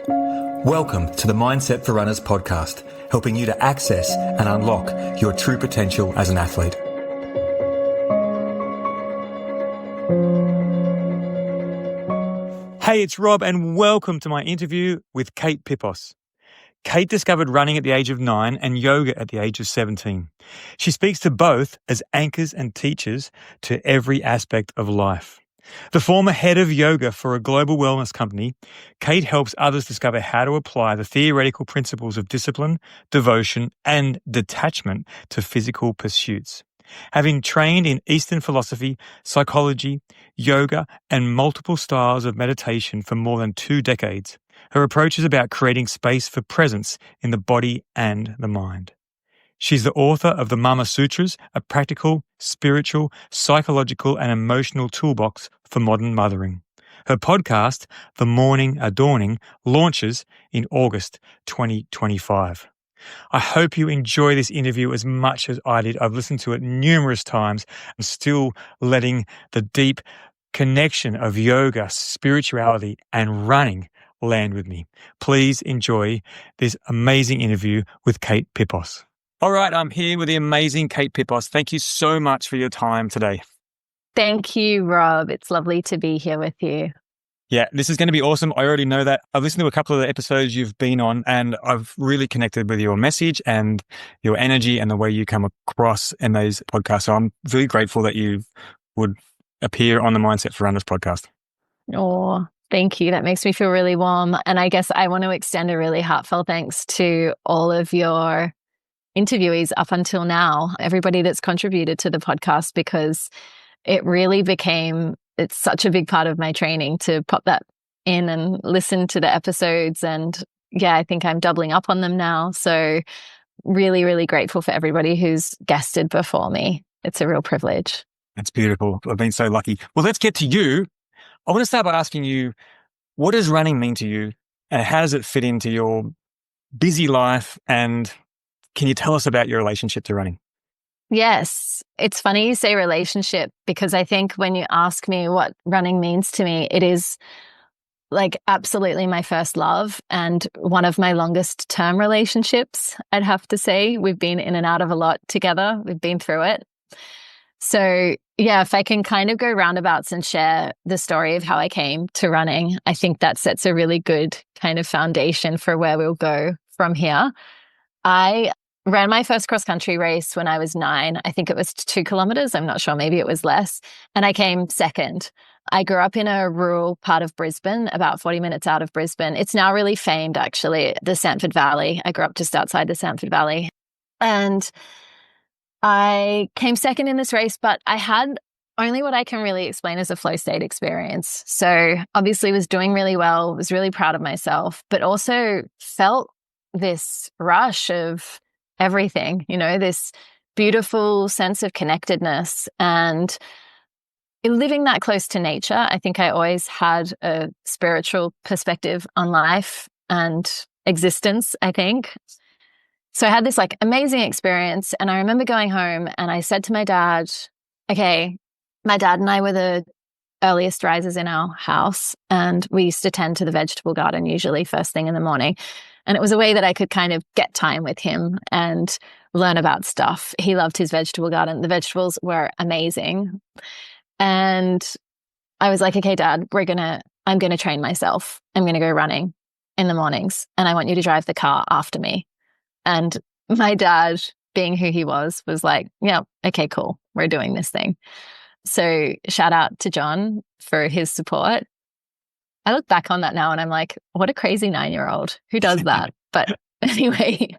Welcome to the Mindset for Runners podcast, helping you to access and unlock your true potential as an athlete. Hey, it's Rob, and welcome to my interview with Kate Pippos. Kate discovered running at the age of 9 and yoga at the age of 17. She speaks to both as anchors and teachers to every aspect of life. The former head of yoga for a global wellness company, Kate helps others discover how to apply the theoretical principles of discipline, devotion, and detachment to physical pursuits. Having trained in Eastern philosophy, psychology, yoga, and multiple styles of meditation for more than 2 decades, her approach is about creating space for presence in the body and the mind. She's the author of the Mama Sutras, a practical, spiritual, psychological, and emotional toolbox for modern mothering. Her podcast, The Morning Adorning, launches in August 2025. I hope you enjoy this interview as much as I did. I've listened to it numerous times. I'm still letting the deep connection of yoga, spirituality, and running land with me. Please enjoy this amazing interview with Kate Pippos. All right, I'm here with the amazing Kate Pippos. Thank you so much for your time today. Thank you, Rob. It's lovely to be here with you. Yeah, this is going to be awesome. I already know that. I've listened to a couple of the episodes you've been on, and I've really connected with your message and your energy and the way you come across in those podcasts. So I'm really grateful that you would appear on the Mindset for Runners podcast. Oh, thank you. That makes me feel really warm. And I guess I want to extend a really heartfelt thanks to all of your interviewees up until now, everybody that's contributed to the podcast, because it really it's such a big part of my training to pop that in and listen to the episodes. And yeah, I think I'm doubling up on them now. So really, really grateful for everybody who's guested before me. It's a real privilege. That's beautiful. I've been so lucky. Well, let's get to you. I want to start by asking you, what does running mean to you? And how does it fit into your busy life? And can you tell us about your relationship to running? Yes. It's funny you say relationship, because I think when you ask me what running means to me, it is like absolutely my first love and one of my longest term relationships, I'd have to say. We've been in and out of a lot together. We've been through it. So yeah, if I can kind of go roundabouts and share the story of how I came to running, I think that sets a really good kind of foundation for where we'll go from here. I ran my first cross-country race when I was 9. I think it was 2 kilometers. I'm not sure. Maybe it was less. And I came second. I grew up in a rural part of Brisbane, about 40 minutes out of Brisbane. It's now really famed, actually, the Samford Valley. I grew up just outside the Samford Valley. And I came second in this race, but I had only what I can really explain as a flow state experience. So obviously was doing really well, was really proud of myself, but also felt this rush of everything, this beautiful sense of connectedness and living that close to nature. I think I always had a spiritual perspective on life and existence, I think. So I had this amazing experience, and I remember going home and I said to my dad, okay, my dad and I were the earliest risers in our house, and we used to tend to the vegetable garden usually first thing in the morning. And it was a way that I could kind of get time with him and learn about stuff. He loved his vegetable garden. The vegetables were amazing. And I was like, okay, Dad, I'm going to train myself. I'm going to go running in the mornings, and I want you to drive the car after me. And my dad, being who he was like, yeah, okay, cool. We're doing this thing. So shout out to John for his support. I look back on that now and I'm like, what a crazy 9-year-old. Who does that? But anyway,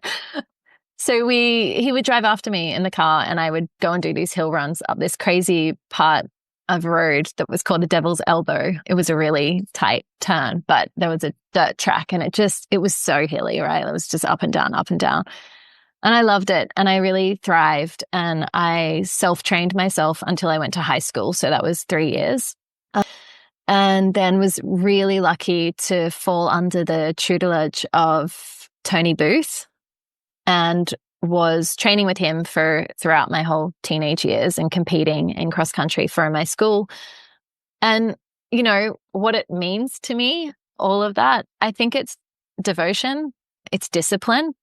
so he would drive after me in the car, and I would go and do these hill runs up this crazy part of road that was called the Devil's Elbow. It was a really tight turn, but there was a dirt track, and it was so hilly, right? It was just up and down, up and down. And I loved it, and I really thrived, and I self-trained myself until I went to high school. So that was 3 years. And then was really lucky to fall under the tutelage of Tony Booth, and was training with him throughout my whole teenage years and competing in cross country for my school. And, what it means to me, all of that, I think it's devotion, it's discipline,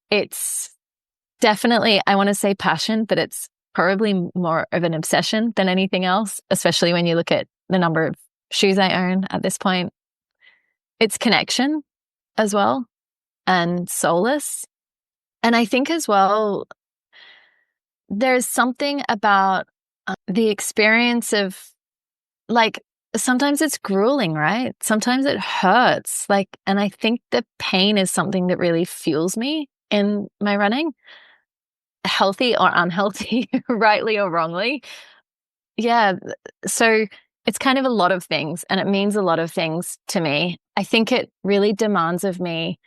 it's definitely, I want to say passion, but it's probably more of an obsession than anything else, especially when you look at the number of shoes I own at this point. It's connection as well, and solace. And I think as well, there's something about the experience of, like, sometimes it's grueling, right? Sometimes it hurts. Like, and I think the pain is something that really fuels me in my running, healthy or unhealthy, rightly or wrongly. Yeah. So it's kind of a lot of things, and it means a lot of things to me. I think it really demands of me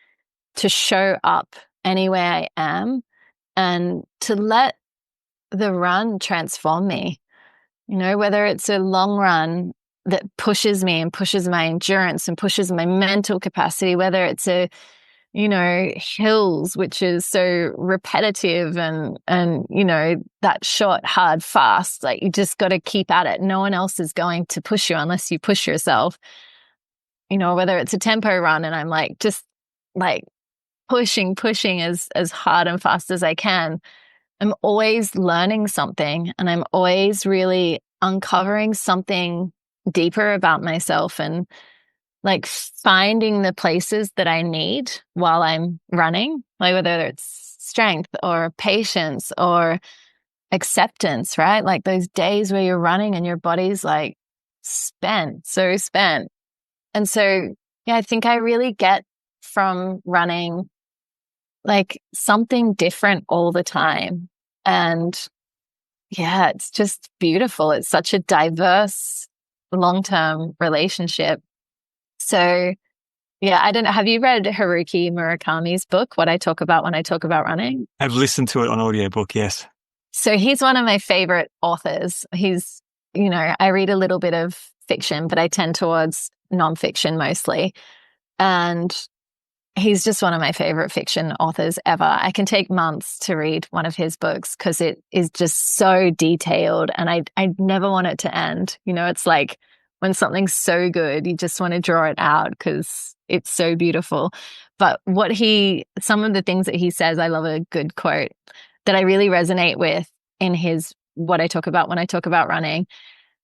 to show up anywhere I am and to let the run transform me. You know, whether it's a long run that pushes me and pushes my endurance and pushes my mental capacity, whether it's a, you know, hills, which is so repetitive and, you know, that short, hard, fast, like you just got to keep at it. No one else is going to push you unless you push yourself. You know, whether it's a tempo run and I'm like, just like pushing as hard and fast as I can. I'm always learning something, and I'm always really uncovering something deeper about myself, and like finding the places that I need while I'm running, like whether it's strength or patience or acceptance, right? Like those days where you're running and your body's like spent, so spent. And so, yeah, I think I really get from running like something different all the time. And yeah, it's just beautiful. It's such a diverse long-term relationship. So yeah, I don't know. Have you read Haruki Murakami's book, What I Talk About When I Talk About Running? I've listened to it on audiobook, yes. So he's one of my favorite authors. He's, you know, I read a little bit of fiction, but I tend towards nonfiction mostly. And he's just one of my favorite fiction authors ever. I can take months to read one of his books because it is just so detailed, and I never want it to end. You know, it's like when something's so good, you just want to draw it out because it's so beautiful. But some of the things that he says, I love a good quote that I really resonate with in his What I Talk About When I Talk About Running.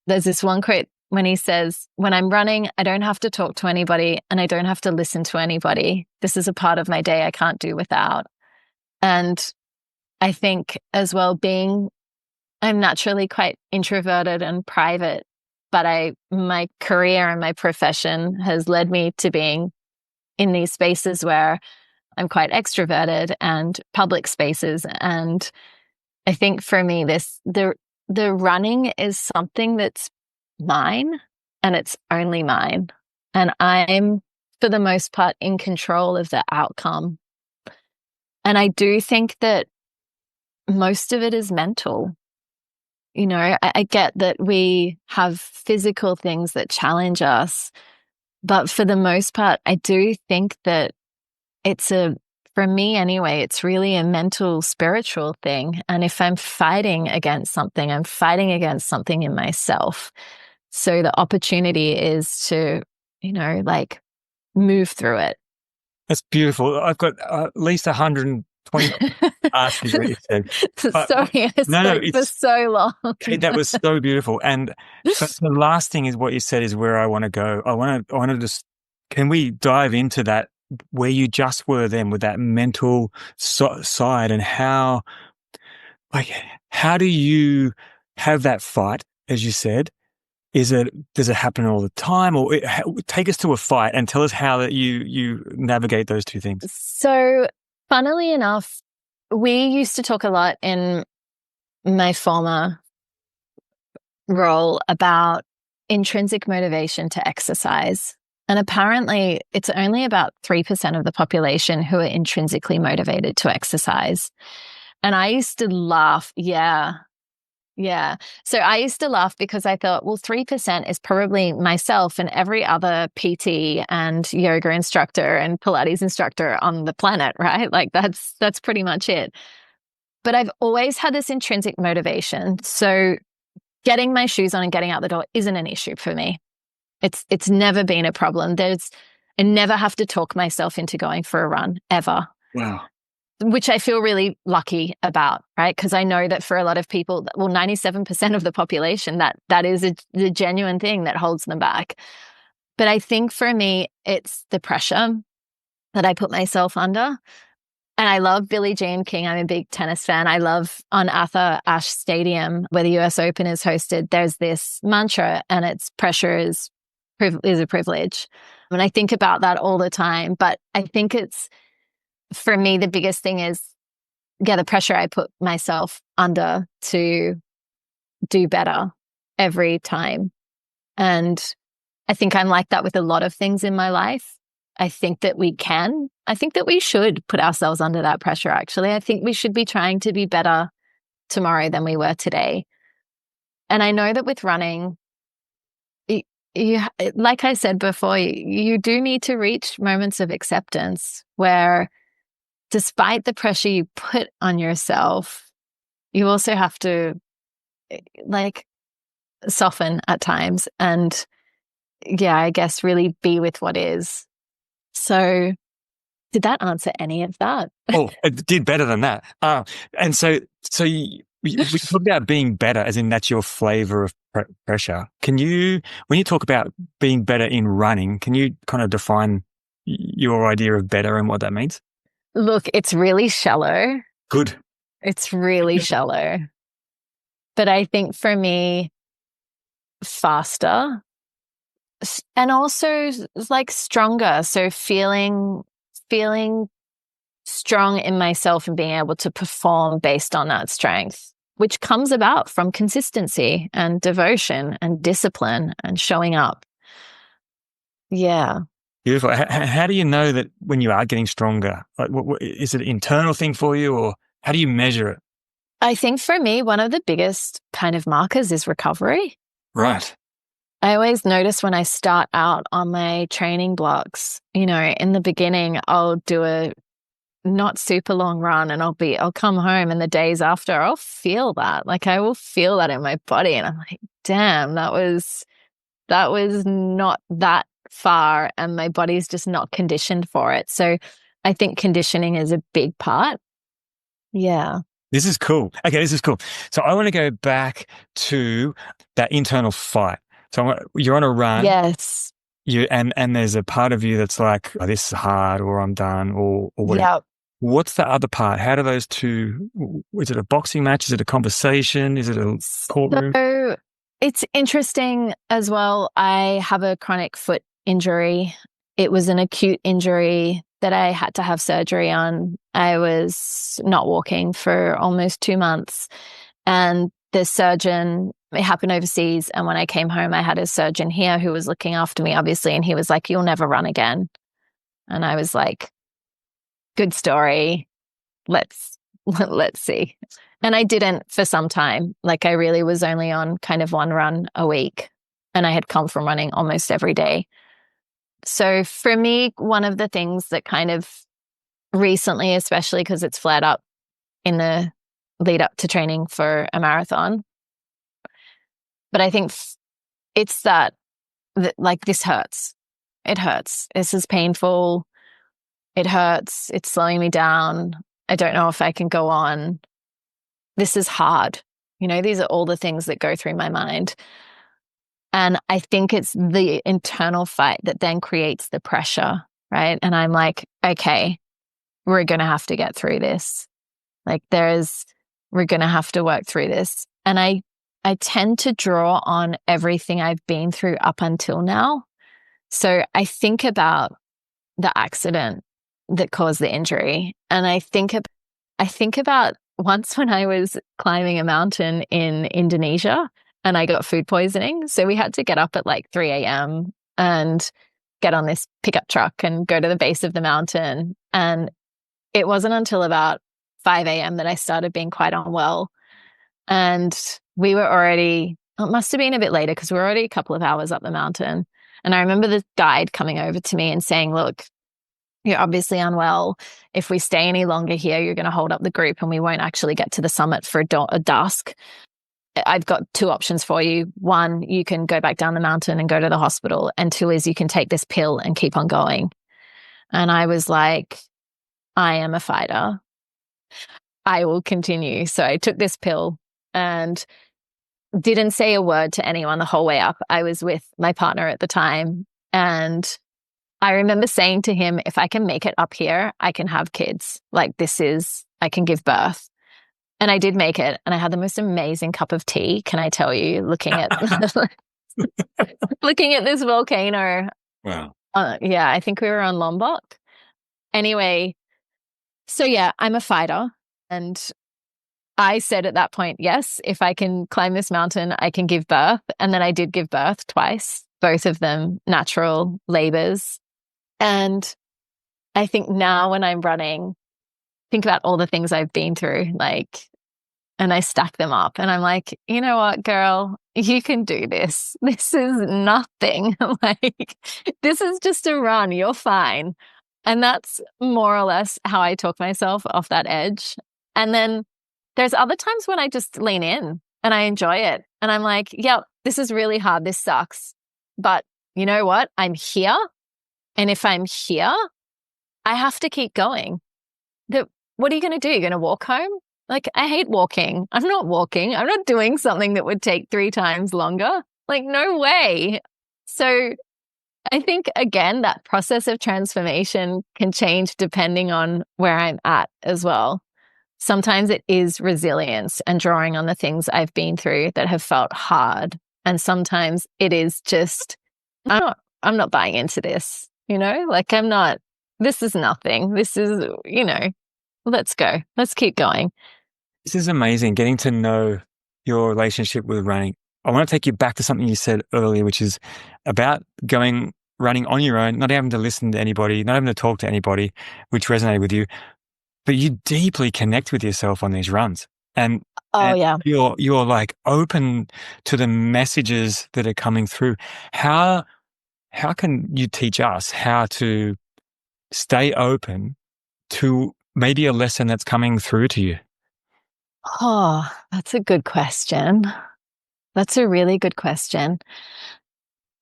There's this one quote when he says, when I'm running, I don't have to talk to anybody and I don't have to listen to anybody. This is a part of my day I can't do without. And I think as well, I'm naturally quite introverted and private, but my career and my profession has led me to being in these spaces where I'm quite extroverted and public spaces. And I think for me, the running is something that's mine, and it's only mine. And I'm, for the most part, in control of the outcome. And I do think that most of it is mental. You know, I get that we have physical things that challenge us, but for the most part, I do think that for me anyway, it's really a mental, spiritual thing. And if I'm fighting against something, I'm fighting against something in myself. So the opportunity is to, you know, like move through it. That's beautiful. I've got at least 120 asking what you said. Sorry, I spoke for so long. That was so beautiful. And but the last thing is what you said is where I want to go. I want to just, can we dive into that, where you just were then with that mental side, and how do you have that fight, as you said? Does it happen all the time, or take us to a fight and tell us how that you navigate those two things? So, funnily enough, we used to talk a lot in my former role about intrinsic motivation to exercise. And apparently, it's only about 3% of the population who are intrinsically motivated to exercise. And I used to laugh. Yeah. So I used to laugh because I thought, well, 3% is probably myself and every other PT and yoga instructor and Pilates instructor on the planet, right? Like that's pretty much it. But I've always had this intrinsic motivation. So getting my shoes on and getting out the door isn't an issue for me. It's never been a problem. I never have to talk myself into going for a run ever. Wow. Which I feel really lucky about, right? Because I know that for a lot of people, well, 97% of the population, that is the genuine thing that holds them back. But I think for me, it's the pressure that I put myself under. And I love Billie Jean King. I'm a big tennis fan. I love on Arthur Ashe Stadium, where the US Open is hosted, there's this mantra, and it's pressure is a privilege. And I think about that all the time. But I think it's, for me, the biggest thing is, the pressure I put myself under to do better every time. And I think I'm like that with a lot of things in my life. I think that we should put ourselves under that pressure, actually. I think we should be trying to be better tomorrow than we were today. And I know that with running, you, like I said before, you do need to reach moments of acceptance where, despite the pressure you put on yourself, you also have to soften at times and, I guess, really be with what is. So did that answer any of that? Oh, it did better than that. And so we talk about being better, as in that's your flavor of pressure. When you talk about being better in running, can you kind of define your idea of better and what that means? Look, it's really shallow. Good. It's really shallow. But I think for me, faster and also stronger. So feeling strong in myself and being able to perform based on that strength, which comes about from consistency and devotion and discipline and showing up. Yeah. Beautiful. How do you know that when you are getting stronger? Is it an internal thing for you, or how do you measure it? I think for me, one of the biggest kind of markers is recovery. Right. I always notice when I start out on my training blocks, in the beginning, I'll do a not super long run and I'll come home, and the days after I'll feel that. I will feel that in my body, and I'm like, damn, that was not that far, and my body's just not conditioned for it. So I think conditioning is a big part. Yeah. This is cool. Okay, this is cool. So I want to go back to that internal fight. So you're on a run. Yes. And there's a part of you that's like, oh, this is hard, or I'm done, or whatever. Yep. What's the other part? How do those two, is it a boxing match? Is it a conversation? Is it a courtroom? So it's interesting as well. I have a chronic foot injury. It was an acute injury that I had to have surgery on. I was not walking for almost 2 months. And the surgeon, it happened overseas. And when I came home, I had a surgeon here who was looking after me, obviously. And he was like, "You'll never run again." And I was like, good story. Let's see. And I didn't for some time. I really was only on kind of one run a week. And I had come from running almost every day. So for me, one of the things that kind of recently, especially because it's flared up in the lead up to training for a marathon, but I think it's that this hurts. It hurts. This is painful. It hurts. It's slowing me down. I don't know if I can go on. This is hard. These are all the things that go through my mind. And I think it's the internal fight that then creates the pressure, right? And I'm like, okay, we're going to have to get through this. We're going to have to work through this. And I tend to draw on everything I've been through up until now. So I think about the accident that caused the injury. And I think about once when I was climbing a mountain in Indonesia and I got food poisoning. So we had to get up at 3 a.m. and get on this pickup truck and go to the base of the mountain. And it wasn't until about 5 a.m. that I started being quite unwell. And we were already, it must have been a bit later because we were already a couple of hours up the mountain. And I remember the guide coming over to me and saying, "Look, you're obviously unwell. If we stay any longer here, you're going to hold up the group and we won't actually get to the summit for a dusk." I've got two options for you. One, you can go back down the mountain and go to the hospital. And two is you can take this pill and keep on going. And I was like, I am a fighter. I will continue. So I took this pill and didn't say a word to anyone the whole way up. I was with my partner at the time. And I remember saying to him, if I can make it up here, I can have kids. Like I can give birth. And I did make it. And I had the most amazing cup of tea, can I tell you, looking at looking at this volcano. Wow. Yeah, I think we were on Lombok. Anyway, so yeah, I'm a fighter. And I said at that point, yes, if I can climb this mountain, I can give birth. And then I did give birth twice, both of them natural labors. And I think now when I'm running, think about all the things I've been through, and I stack them up and I'm like, you know what, girl, you can do this. This is nothing. This is just a run. You're fine. And that's more or less how I talk myself off that edge. And then there's other times when I just lean in and I enjoy it. And I'm like, yep, this is really hard. This sucks. But you know what? I'm here. And if I'm here, I have to keep going. What are you going to do? You're going to walk home? I hate walking. I'm not walking. I'm not doing something that would take 3 times longer. No way. So I think, again, that process of transformation can change depending on where I'm at as well. Sometimes it is resilience and drawing on the things I've been through that have felt hard. And sometimes it is just, I'm not buying into this, this is nothing. This is, let's go. Let's keep going. This is amazing, getting to know your relationship with running. I want to take you back to something you said earlier, which is about running on your own, not having to listen to anybody, not having to talk to anybody, which resonated with you. But you deeply connect with yourself on these runs. And yeah, you're open to the messages that are coming through. How can you teach us how to stay open to maybe a lesson that's coming through to you? Oh, that's a good question. That's a really good question.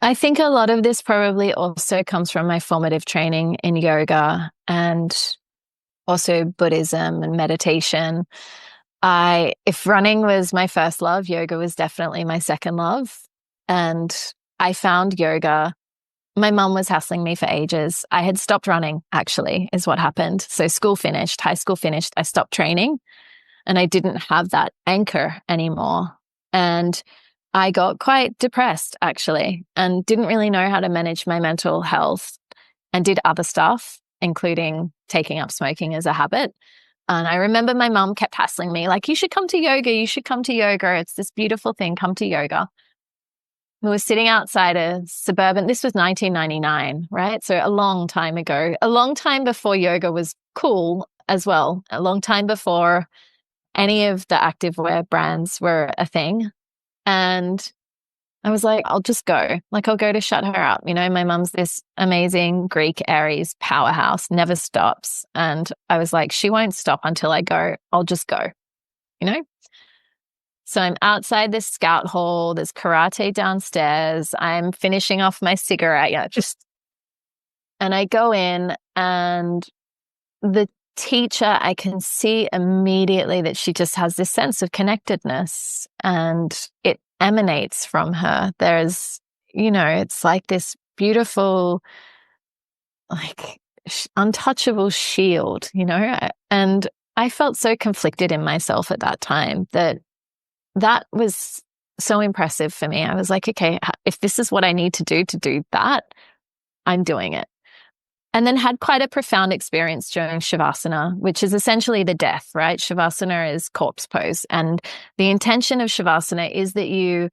I think a lot of this probably also comes from my formative training in yoga and also Buddhism and meditation. If running was my first love, yoga was definitely my second love. And I found yoga. My mum was hassling me for ages. I had stopped running, actually, is what happened. So high school finished, I stopped training. And I didn't have that anchor anymore. And I got quite depressed, actually, and didn't really know how to manage my mental health and did other stuff, including taking up smoking as a habit. And I remember my mum kept hassling me, you should come to yoga. You should come to yoga. It's this beautiful thing. Come to yoga. We were sitting outside a suburban, this was 1999, right? So a long time ago, a long time before yoga was cool as well, a long time before any of the activewear brands were a thing. And I was like, I'll just go. I'll go to shut her up. My mum's this amazing Greek Aries powerhouse, never stops. And I was like, she won't stop until I go. I'll just go, So I'm outside this scout hall. There's karate downstairs. I'm finishing off my cigarette. And I go in and the teacher, I can see immediately that she just has this sense of connectedness and it emanates from her. There's, it's like this beautiful, untouchable shield, and I felt so conflicted in myself at that time that was so impressive for me. I was like, okay, if this is what I need to do that, I'm doing it. And then had quite a profound experience during Shavasana, which is essentially the death, right? Shavasana is corpse pose. And the intention of Shavasana is that you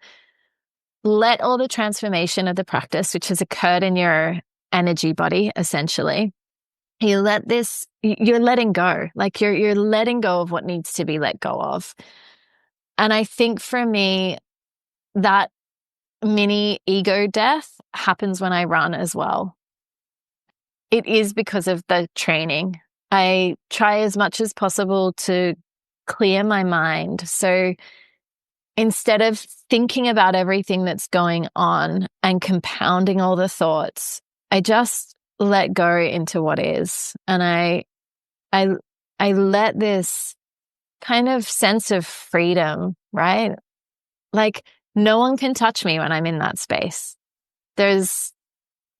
let all the transformation of the practice, which has occurred in your energy body, essentially, you're letting go. You're letting go of what needs to be let go of. And I think for me, that mini ego death happens when I run as well. It is because of the training. I try as much as possible to clear my mind. So instead of thinking about everything that's going on and compounding all the thoughts, I just let go into what is. And I let this kind of sense of freedom, right? Like no one can touch me when I'm in that space. There's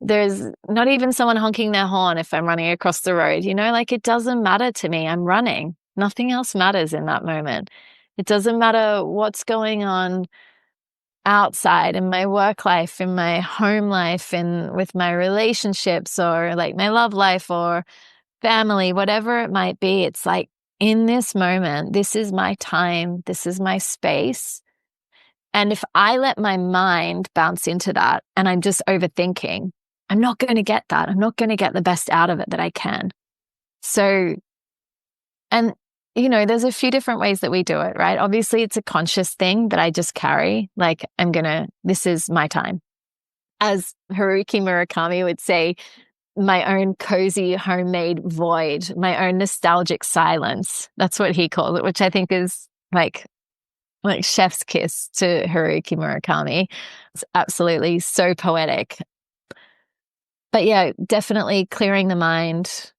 not even someone honking their horn if I'm running across the road, like it doesn't matter to me. I'm running. Nothing else matters in that moment. It doesn't matter what's going on outside in my work life, in my home life, with my relationships or like my love life or family, whatever it might be. It's like in this moment, this is my time. This is my space. And if I let my mind bounce into that and I'm just overthinking, I'm not going to get that. I'm not going to get the best out of it that I can. So, and there's a few different ways that we do it, right? Obviously, it's a conscious thing that I just carry. Like, this is my time. As Haruki Murakami would say, my own cozy homemade void, my own nostalgic silence. That's what he calls it, which I think is like chef's kiss to Haruki Murakami. It's absolutely so poetic. But yeah, definitely clearing the mind.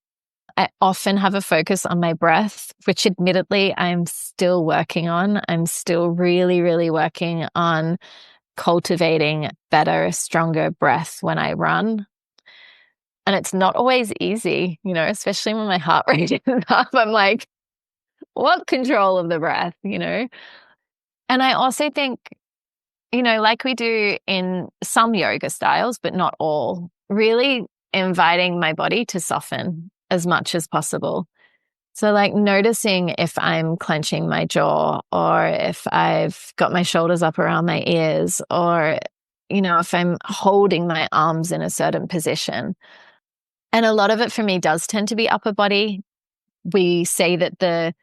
I often have a focus on my breath, which admittedly I'm still working on. I'm still really, really working on cultivating better, stronger breath when I run. And it's not always easy, especially when my heart rate is up. I'm like, what control of the breath, And I also think, like we do in some yoga styles, but not all, really inviting my body to soften as much as possible. So like noticing if I'm clenching my jaw or if I've got my shoulders up around my ears or, if I'm holding my arms in a certain position. And a lot of it for me does tend to be upper body. We say that the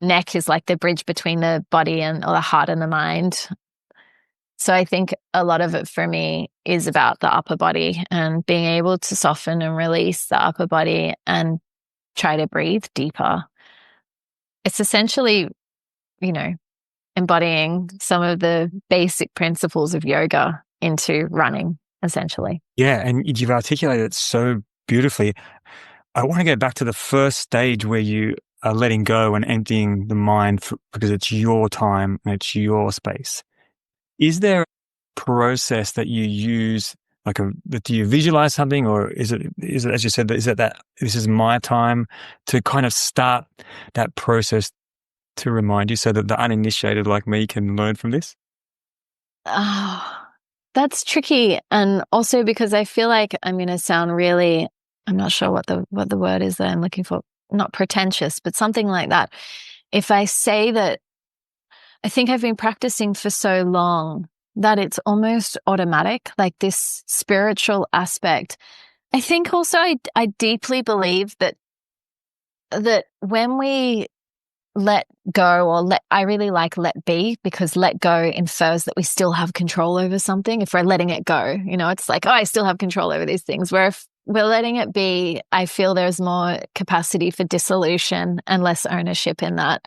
neck is like the bridge between the body or the heart and the mind. So I think a lot of it for me is about the upper body and being able to soften and release the upper body and try to breathe deeper. It's essentially, embodying some of the basic principles of yoga into running, essentially. Yeah, and you've articulated it so beautifully. I want to go back to the first stage where you are letting go and emptying the mind because it's your time and it's your space. Is there a process that you use, do you visualize something, or is it, as you said, is it that this is my time, to kind of start that process to remind you so that the uninitiated like me can learn from this? Oh, that's tricky. And also because I feel like I'm going to sound really, I'm not sure what the word is that I'm looking for, not pretentious, but something like that. If I say that I think I've been practicing for so long that it's almost automatic, like this spiritual aspect. I think also I deeply believe that when we let go, or I really like let be, because let go infers that we still have control over something. If we're letting it go, it's like, oh, I still have control over these things. Where if we're letting it be, I feel there's more capacity for dissolution and less ownership in that.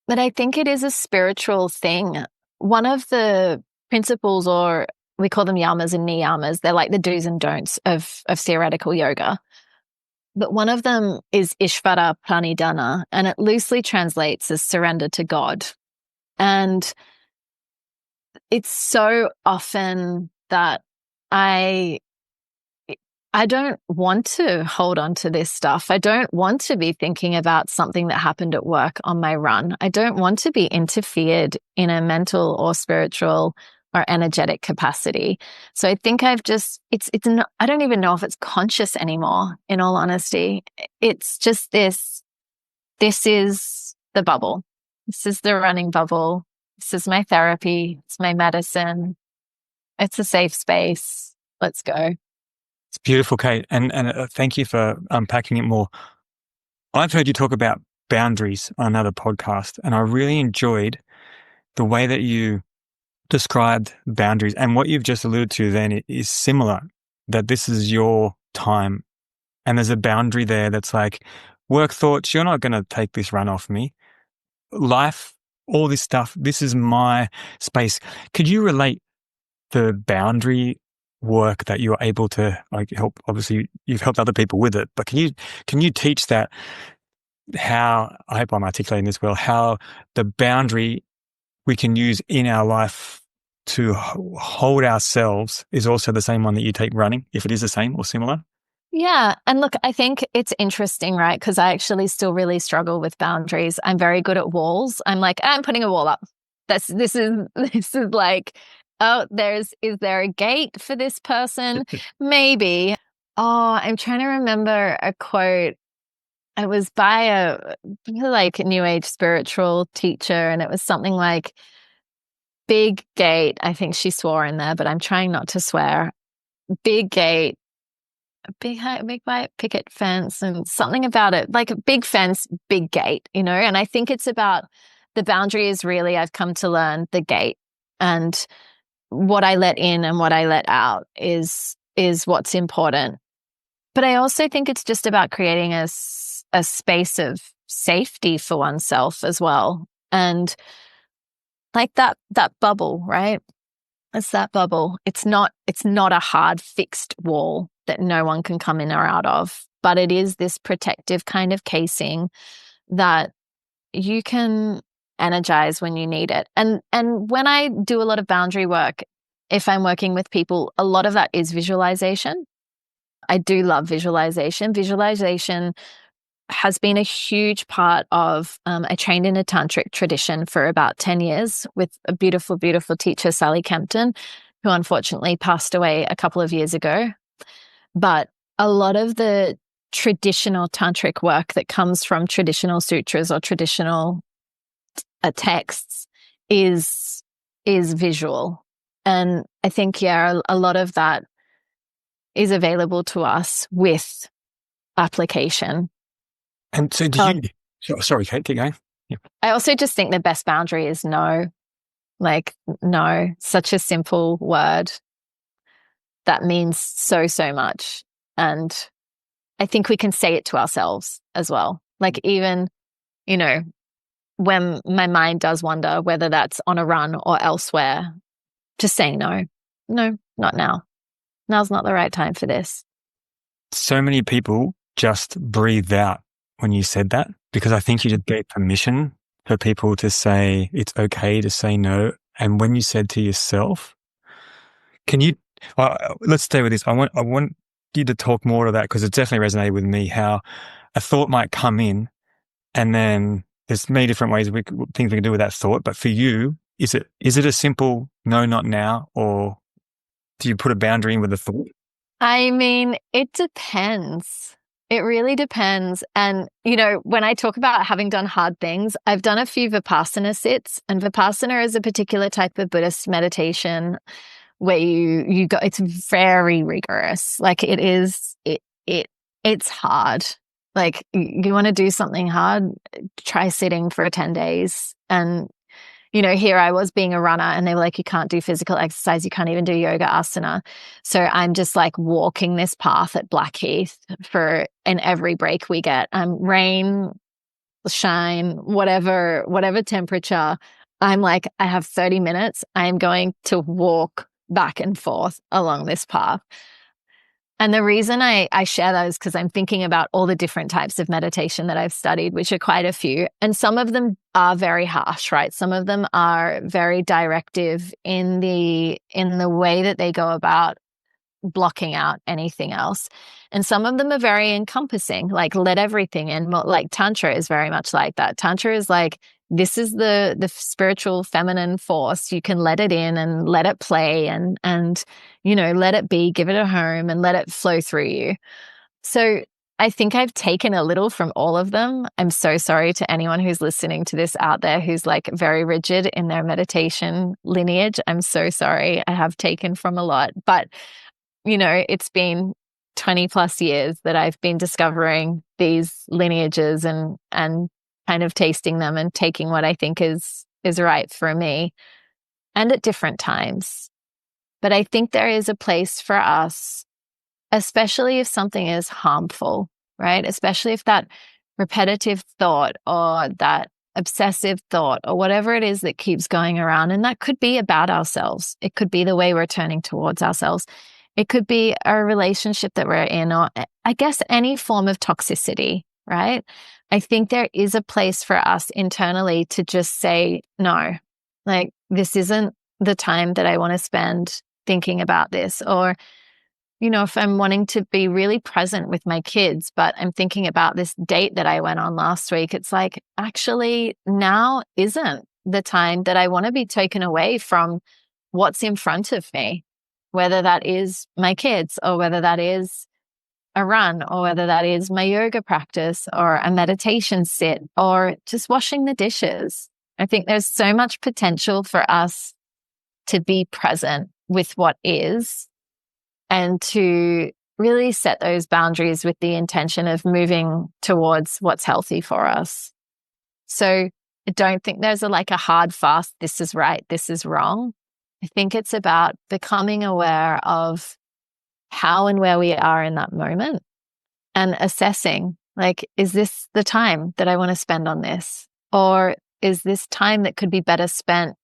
But I think it is a spiritual thing. One of the principles, or we call them yamas and niyamas, they're like the do's and don'ts of theoretical yoga. But one of them is Ishvara Pranidhana, and it loosely translates as surrender to God. And it's so often that I don't want to hold on to this stuff. I don't want to be thinking about something that happened at work on my run. I don't want to be interfered in a mental or spiritual or energetic capacity. So I think it's not, I don't even know if it's conscious anymore, in all honesty. It's just this is the bubble. This is the running bubble. This is my therapy. It's my medicine. It's a safe space. Let's go. It's beautiful, Kate, and thank you for unpacking it more. I've heard you talk about boundaries on another podcast, and I really enjoyed the way that you described boundaries, and what you've just alluded to then is similar, that this is your time, and there's a boundary there that's like, work thoughts, you're not going to take this run off me. Life all this stuff. This is my space. Could you relate the boundary work that you're able to help? Obviously, you've helped other people with it, but can you teach that? How, I hope I'm articulating this well, how the boundary we can use in our life to hold ourselves is also the same one that you take running, if it is the same or similar? Yeah. And look, I think it's interesting, right? Because I actually still really struggle with boundaries. I'm very good at walls. I'm like, I'm putting a wall up. This is like, oh, is there a gate for this person? Maybe. Oh, I'm trying to remember a quote. It was by a like new age spiritual teacher, and it was something like, big gate. I think she swore in there, but I'm trying not to swear. Big gate, big white picket fence, and something about it, like a big fence, big gate, And I think it's about the boundary is really, I've come to learn, the gate, and what I let in and what I let out is what's important. But I also think it's just about creating a space of safety for oneself as well. And like that bubble, right? It's that bubble. It's not a hard fixed wall that no one can come in or out of, but it is this protective kind of casing that you can energize when you need it. And when I do a lot of boundary work, if I'm working with people, a lot of that is visualization. I do love visualization. Visualization has been a huge part of, I trained in a tantric tradition for about 10 years with a beautiful, beautiful teacher, Sally Kempton, who unfortunately passed away a couple of years ago. But a lot of the traditional tantric work that comes from traditional sutras or traditional texts is visual. And I think, yeah, a lot of that is available to us with application. And so sorry, Kate, keep going. Yeah. I also just think the best boundary is no. Like, no, such a simple word that means so, so much. And I think we can say it to ourselves as well. Like, even, when my mind does wander, whether that's on a run or elsewhere, just saying no, not now. Now's not the right time for this. So many people just breathed out when you said that, because I think you just gave permission for people to say it's okay to say no. And when you said to yourself, let's stay with this. I want you to talk more to that, because it definitely resonated with me, how a thought might come in and then there's many different ways things we can do with that thought. But for you, is it a simple no, not now, or do you put a boundary in with the thought? I mean, it depends. It really depends. And, when I talk about having done hard things, I've done a few Vipassana sits, and Vipassana is a particular type of Buddhist meditation where you go, it's very rigorous. Like, it's hard. Like, you want to do something hard, try sitting for 10 days. And, here I was being a runner, and they were like, you can't do physical exercise. You can't even do yoga asana. So I'm just like walking this path at Blackheath in every break we get. Rain, shine, whatever temperature. I'm like, I have 30 minutes. I'm going to walk back and forth along this path. And the reason I share those, because I'm thinking about all the different types of meditation that I've studied, which are quite a few. And some of them are very harsh, right? Some of them are very directive in the way that they go about blocking out anything else. And some of them are very encompassing, like let everything in. Like Tantra is very much like that. Tantra is like, this is the spiritual feminine force. You can let it in and let it play and let it be, give it a home and let it flow through you. So I think I've taken a little from all of them. I'm so sorry to anyone who's listening to this out there who's like very rigid in their meditation lineage. I'm so sorry. I have taken from a lot, but it's been 20 plus years that I've been discovering these lineages and kind of tasting them and taking what I think is right for me, and at different times. But I think there is a place for us, especially if something is harmful, right? Especially if that repetitive thought or that obsessive thought or whatever it is that keeps going around. And that could be about ourselves. It could be the way we're turning towards ourselves. It could be a relationship that we're in, or I guess any form of toxicity, right? I think there is a place for us internally to just say, no, like this isn't the time that I want to spend thinking about this. Or, if I'm wanting to be really present with my kids, but I'm thinking about this date that I went on last week, it's like, actually, now isn't the time that I want to be taken away from what's in front of me, whether that is my kids or whether that is a run or whether that is my yoga practice or a meditation sit or just washing the dishes. I think there's so much potential for us to be present with what is and to really set those boundaries with the intention of moving towards what's healthy for us. So I don't think there's a hard, fast, this is right, this is wrong. I think it's about becoming aware of how and where we are in that moment and assessing, is this the time that I want to spend on this? Or is this time that could be better spent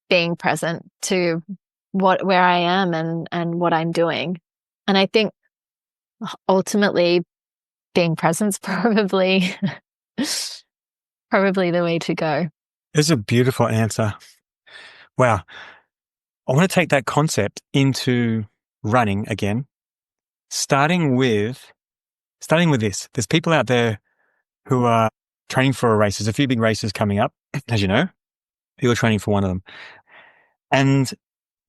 being present to where I am and what I'm doing? And I think ultimately being present's probably the way to go. It's a beautiful answer. Wow. I want to take that concept into running again, starting with this. There's people out there who are training for a race. There's a few big races coming up, as you know. You're training for one of them. And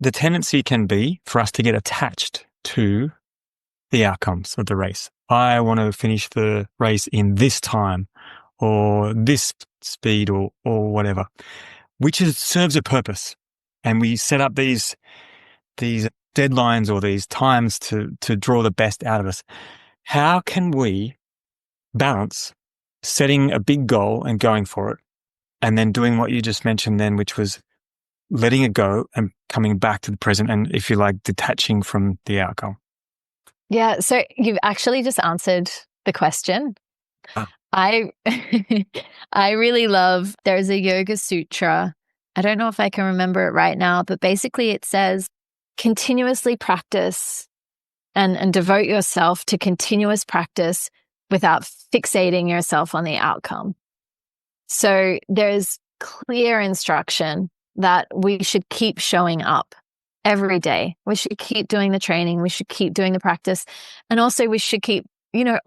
the tendency can be for us to get attached to the outcomes of the race. I want to finish the race in this time or this speed or whatever, which serves a purpose. And we set up these deadlines or these times to draw the best out of us. How can we balance setting a big goal and going for it and then doing what you just mentioned then, which was letting it go and coming back to the present and, if you like, detaching from the outcome? Yeah, so you've actually just answered the question. I I really love, there's a yoga sutra. I don't know if I can remember it right now, but basically it says continuously practice and devote yourself to continuous practice without fixating yourself on the outcome. So there's clear instruction that we should keep showing up every day. We should keep doing the training. We should keep doing the practice. And also we should keep,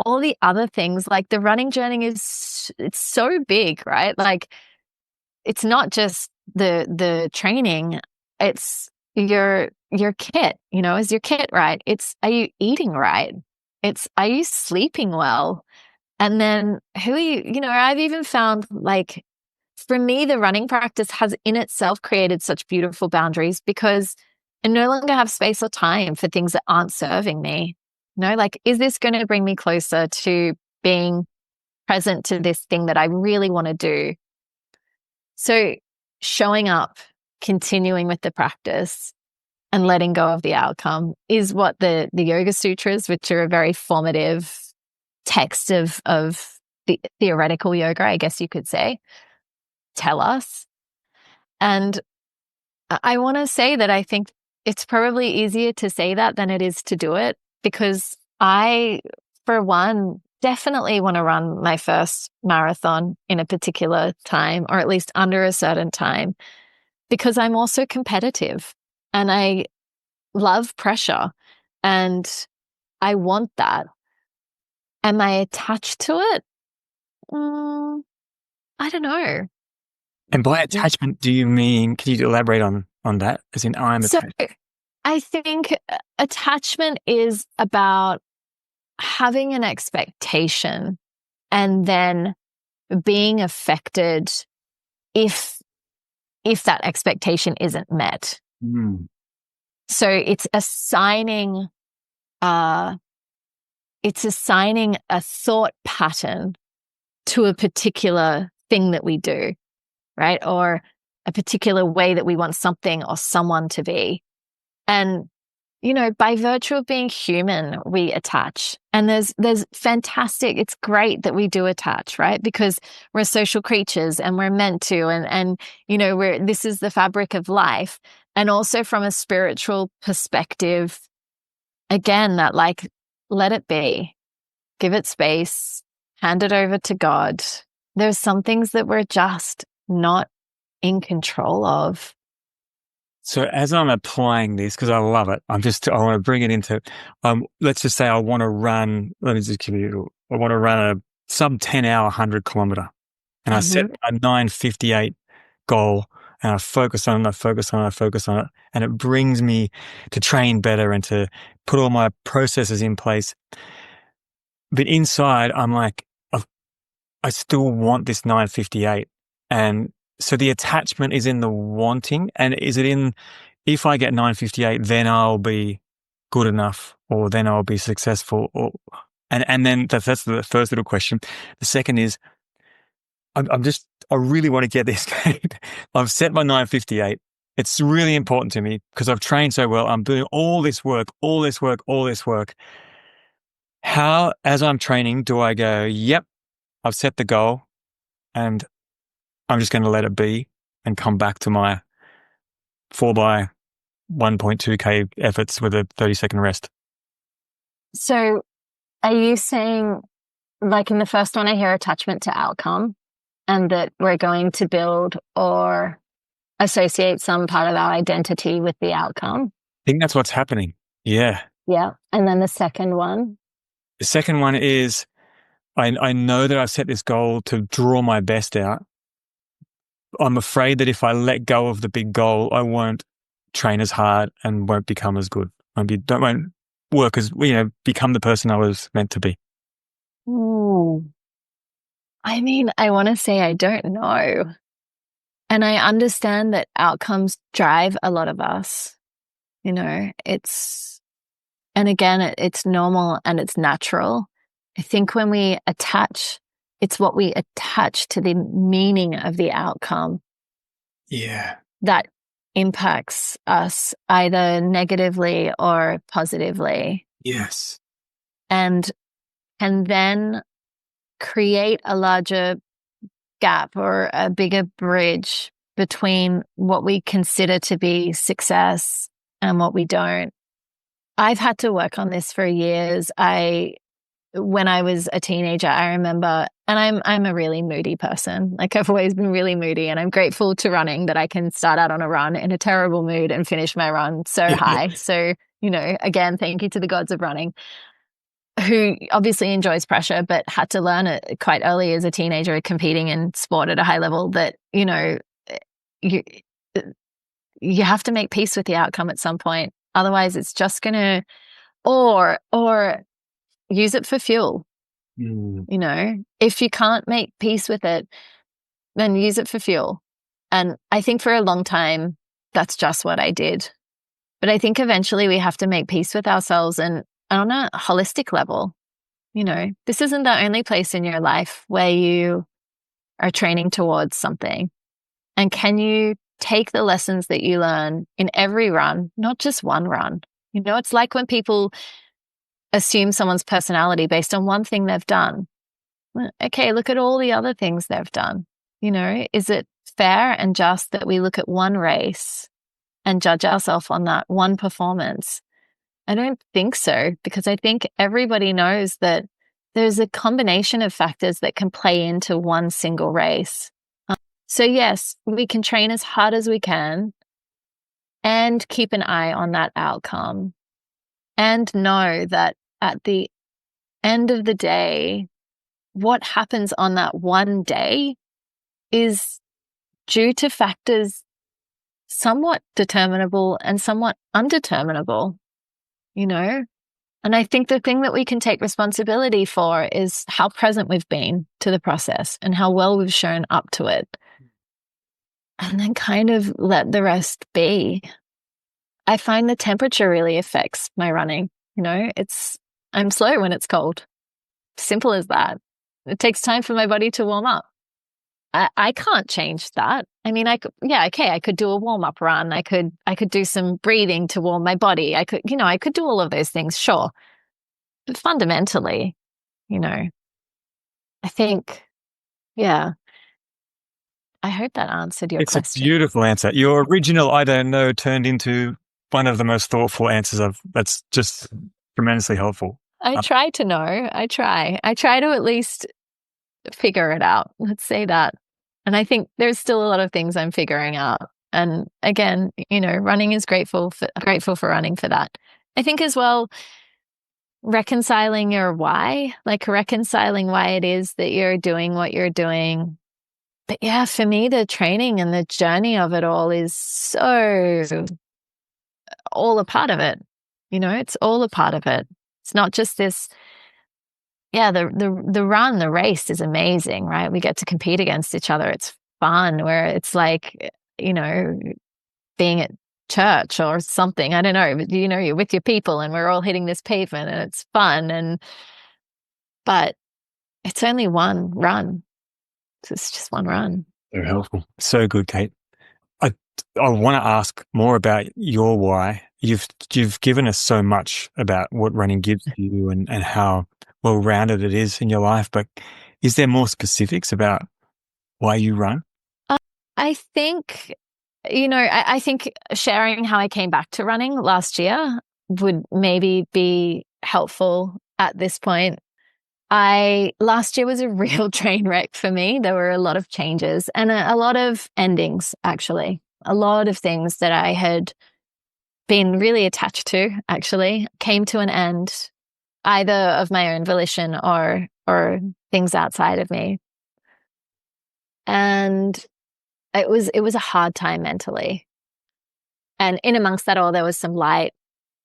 all the other things, like the running journey it's so big, right? It's not just the training, it's your kit, is your kit right? It's, are you eating right? It's, are you sleeping well? And then who are you, I've even found for me, the running practice has in itself created such beautiful boundaries because I no longer have space or time for things that aren't serving me. Is this going to bring me closer to being present to this thing that I really want to do? So showing up, continuing with the practice and letting go of the outcome is what the Yoga Sutras, which are a very formative text of the theoretical yoga, I guess you could say, tell us. And I want to say that I think it's probably easier to say that than it is to do it, because I, for one, definitely want to run my first marathon in a particular time, or at least under a certain time, because I'm also competitive and I love pressure and I want that. Am I attached to it? I don't know. And by attachment, do you mean, can you elaborate on that? As in, I'm attached. So I think attachment is about having an expectation and then being affected if that expectation isn't met. Mm. So it's assigning a thought pattern to a particular thing that we do, right? Or a particular way that we want something or someone to be. And by virtue of being human, we attach. And there's fantastic, it's great that we do attach, right? Because we're social creatures and we're meant to, and this is the fabric of life. And also from a spiritual perspective, again, that like, let it be, give it space, hand it over to God. There's some things that we're just not in control of. So as I'm applying this, because I love it, I want to bring it into, let's just say I want to run, I want to run a sub 10 hour, 100 kilometer. And I set a 9:58 goal, and I focus on it. And it brings me to train better and to put all my processes in place. But inside, I'm like, I still want this 9:58. And so the attachment is in the wanting. And is it in, if I get 9:58, then I'll be good enough, or then I'll be successful, and then that's the first little question. The second is, I really want to get this, Kate. I've set my 9:58. It's really important to me because I've trained so well. I'm doing all this work. How, as I'm training, do I go, yep, I've set the goal and I'm just going to let it be and come back to my 4 by 1.2K efforts with a 30-second rest? So are you saying, like in the first one, I hear attachment to outcome, and that we're going to build or associate some part of our identity with the outcome? I think that's what's happening. Yeah. Yeah. And then the second one? The second one is, I know that I've set this goal to draw my best out. I'm afraid that if I let go of the big goal, I won't train as hard and won't become as good. Won't work as, become the person I was meant to be. Ooh. I mean, I want to say I don't know. And I understand that outcomes drive a lot of us. And again, it's normal and it's natural. I think when we attach, it's what we attach to the meaning of the outcome. Yeah. That impacts us either negatively or positively. Yes. And then create a larger gap or a bigger bridge between what we consider to be success and what we don't. I've had to work on this for years. When I was a teenager, I remember, and I'm a really moody person. Like, I've always been really moody, and I'm grateful to running that I can start out on a run in a terrible mood and finish my run so high. So, again, thank you to the gods of running, who obviously enjoys pressure, but had to learn it quite early as a teenager, competing in sport at a high level, that, you have to make peace with the outcome at some point. Otherwise, it's just going to, or use it for fuel. If you can't make peace with it, then use it for fuel. And I think for a long time, that's just what I did. But I think eventually we have to make peace with ourselves, and on a holistic level. This isn't the only place in your life where you are training towards something. And can you take the lessons that you learn in every run, not just one run? It's like when people assume someone's personality based on one thing they've done. Okay, look at all the other things they've done. Is it fair and just that we look at one race and judge ourselves on that one performance? I don't think so, because I think everybody knows that there's a combination of factors that can play into one single race. So yes, we can train as hard as we can and keep an eye on that outcome, and know that at the end of the day, what happens on that one day is due to factors somewhat determinable and somewhat undeterminable, And I think the thing that we can take responsibility for is how present we've been to the process and how well we've shown up to it. And then kind of let the rest be. I find the temperature really affects my running. I'm slow when it's cold. Simple as that. It takes time for my body to warm up. I can't change that. I mean, I could, yeah, okay, I could do a warm-up run. I could do some breathing to warm my body. I could do all of those things, sure. But fundamentally, I think, yeah, I hope that answered your It's a question. beautiful answer. Your original, I don't know, turned into one of the most thoughtful answers that's just tremendously helpful. I try to know. I try. I try to at least figure it out. Let's say that. And I think there's still a lot of things I'm figuring out. And again, running is grateful for running for that. I think as well, reconciling your why, like reconciling why it is that you're doing what you're doing. But yeah, for me, the training and the journey of it all is so all a part of it. It's all a part of it. It's not just this. Yeah, the run, the race is amazing, right? We get to compete against each other. It's fun, where it's like, being at church or something. I don't know, but you're with your people and we're all hitting this pavement and it's fun. But it's only one run. It's just one run. So helpful. So good, Kate. I want to ask more about your why. You've given us so much about what running gives you and how well-rounded it is in your life, but is there more specifics about why you run? I think, I think sharing how I came back to running last year would maybe be helpful at this point. Last year was a real train wreck for me. There were a lot of changes and a lot of endings, actually. A lot of things that I had been really attached to, actually, came to an end, either of my own volition or things outside of me. And it was a hard time mentally. And in amongst that all, there was some light.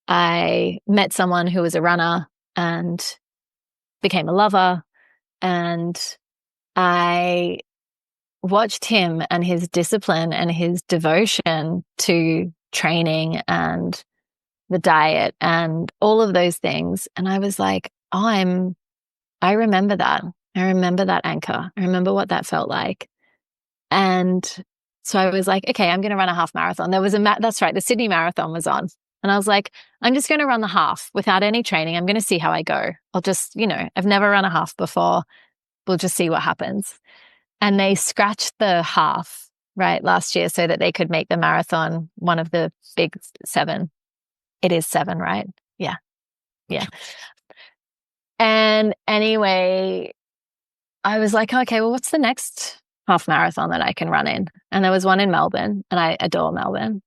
I met someone who was a runner and became a lover. And I watched him and his discipline and his devotion to training and the diet and all of those things. And I was like, I remember that. I remember that anchor. I remember what that felt like. And so I was like, okay, I'm going to run a half marathon. There was that's right. The Sydney Marathon was on. And I was like, I'm just going to run the half without any training. I'm going to see how I go. I'll just, I've never run a half before. We'll just see what happens. And they scratched the half, right, last year so that they could make the marathon one of the big 7. It is 7, right? Yeah. Yeah. And anyway, I was like, okay, well, what's the next half marathon that I can run in? And there was one in Melbourne, and I adore Melbourne.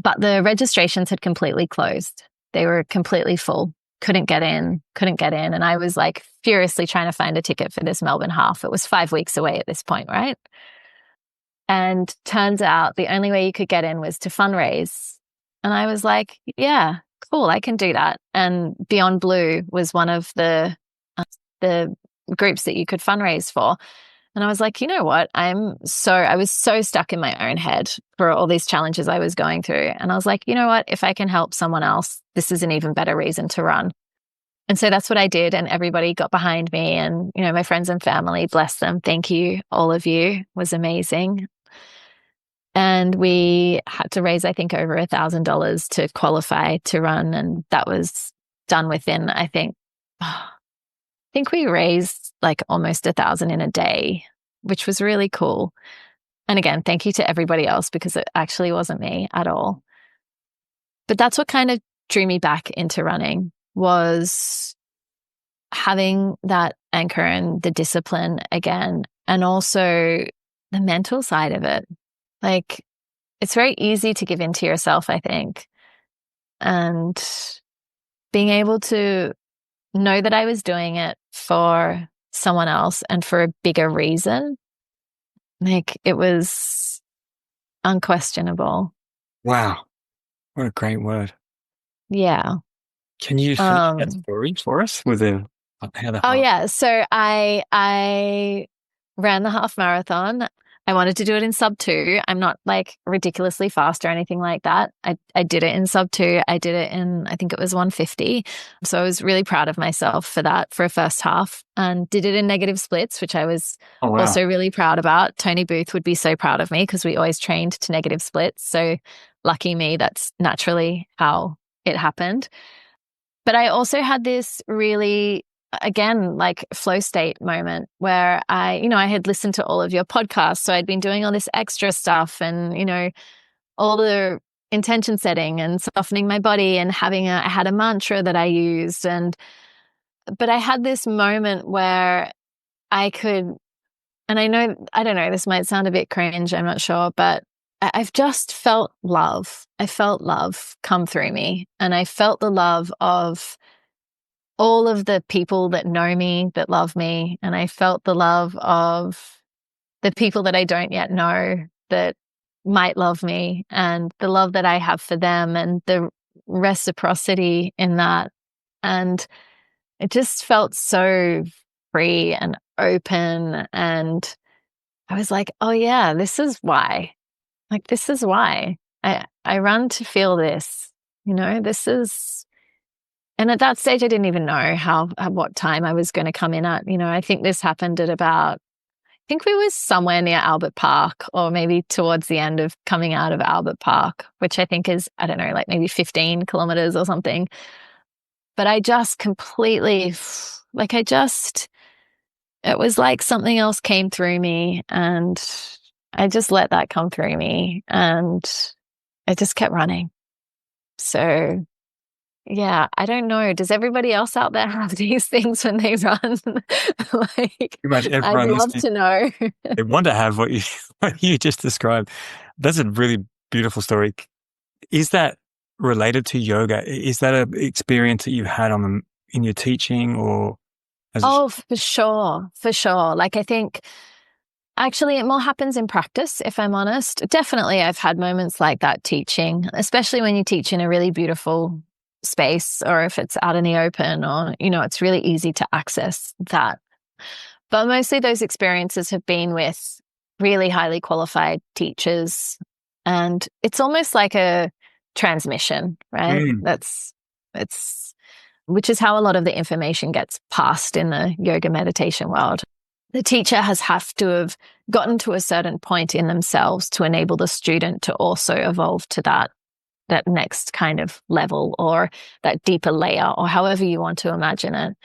But the registrations had completely closed. They were completely full. Couldn't get in. And I was like furiously trying to find a ticket for this Melbourne half. It was 5 weeks away at this point, right? And turns out the only way you could get in was to fundraise. And I was like, yeah, cool, I can do that. And Beyond Blue was one of the groups that you could fundraise for. And I was like, you know what? I was so stuck in my own head for all these challenges I was going through. And I was like, you know what? If I can help someone else, this is an even better reason to run. And so that's what I did. And everybody got behind me. And, my friends and family, bless them. Thank you. All of you. It was amazing. And we had to raise, I think, over $1,000 to qualify to run. And that was done within, I think we raised like almost 1,000 in a day, which was really cool. And again, thank you to everybody else, because it actually wasn't me at all. But that's what kind of drew me back into running, was having that anchor and the discipline again, and also the mental side of it. Like, it's very easy to give in to yourself, I think. And being able to know that I was doing it for someone else and for a bigger reason, like, it was unquestionable. Wow. What a great word. Yeah. Can you finish that story for us with how the yeah. So I ran the half marathon. I wanted to do it in sub 2. I'm not like ridiculously fast or anything like that. I did it in sub 2. I did it in, I think it was 150. So I was really proud of myself for that for a first half, and did it in negative splits, which I was also really proud about. Tony Booth would be so proud of me because we always trained to negative splits. So lucky me, that's naturally how it happened. But I also had this really, again, like flow state moment where I had listened to all of your podcasts. So I'd been doing all this extra stuff and, all the intention setting and softening my body and I had a mantra that I used. But I had this moment where I could, and I don't know, this might sound a bit cringe, I'm not sure, but I've just felt love. I felt love come through me, and I felt the love of all of the people that know me, that love me. And I felt the love of the people that I don't yet know that might love me, and the love that I have for them, and the reciprocity in that. And it just felt so free and open. And I was like, oh yeah, this is why. Like, this is why I run to feel this, this is. And at that stage, I didn't even know what time I was going to come in at. I think this happened at I think we were somewhere near Albert Park, or maybe towards the end of coming out of Albert Park, which I think is, I don't know, like maybe 15 kilometers or something. But I just completely, it was like something else came through me, and I just let that come through me, and I just kept running. So yeah, I don't know. Does everybody else out there have these things when they run? Like, Pretty much I'd everyone love to know. they want to have what you just described. That's a really beautiful story. Is that related to yoga? Is that an experience that you've had in your teaching, or as for sure. For sure. Like, I think actually it more happens in practice, if I'm honest. Definitely I've had moments like that teaching, especially when you teach in a really beautiful space, or if it's out in the open, or, it's really easy to access that. But mostly those experiences have been with really highly qualified teachers, and it's almost like a transmission, right? Which is how a lot of the information gets passed in the yoga meditation world. The teacher have to have gotten to a certain point in themselves to enable the student to also evolve to that next kind of level, or that deeper layer, or however you want to imagine it.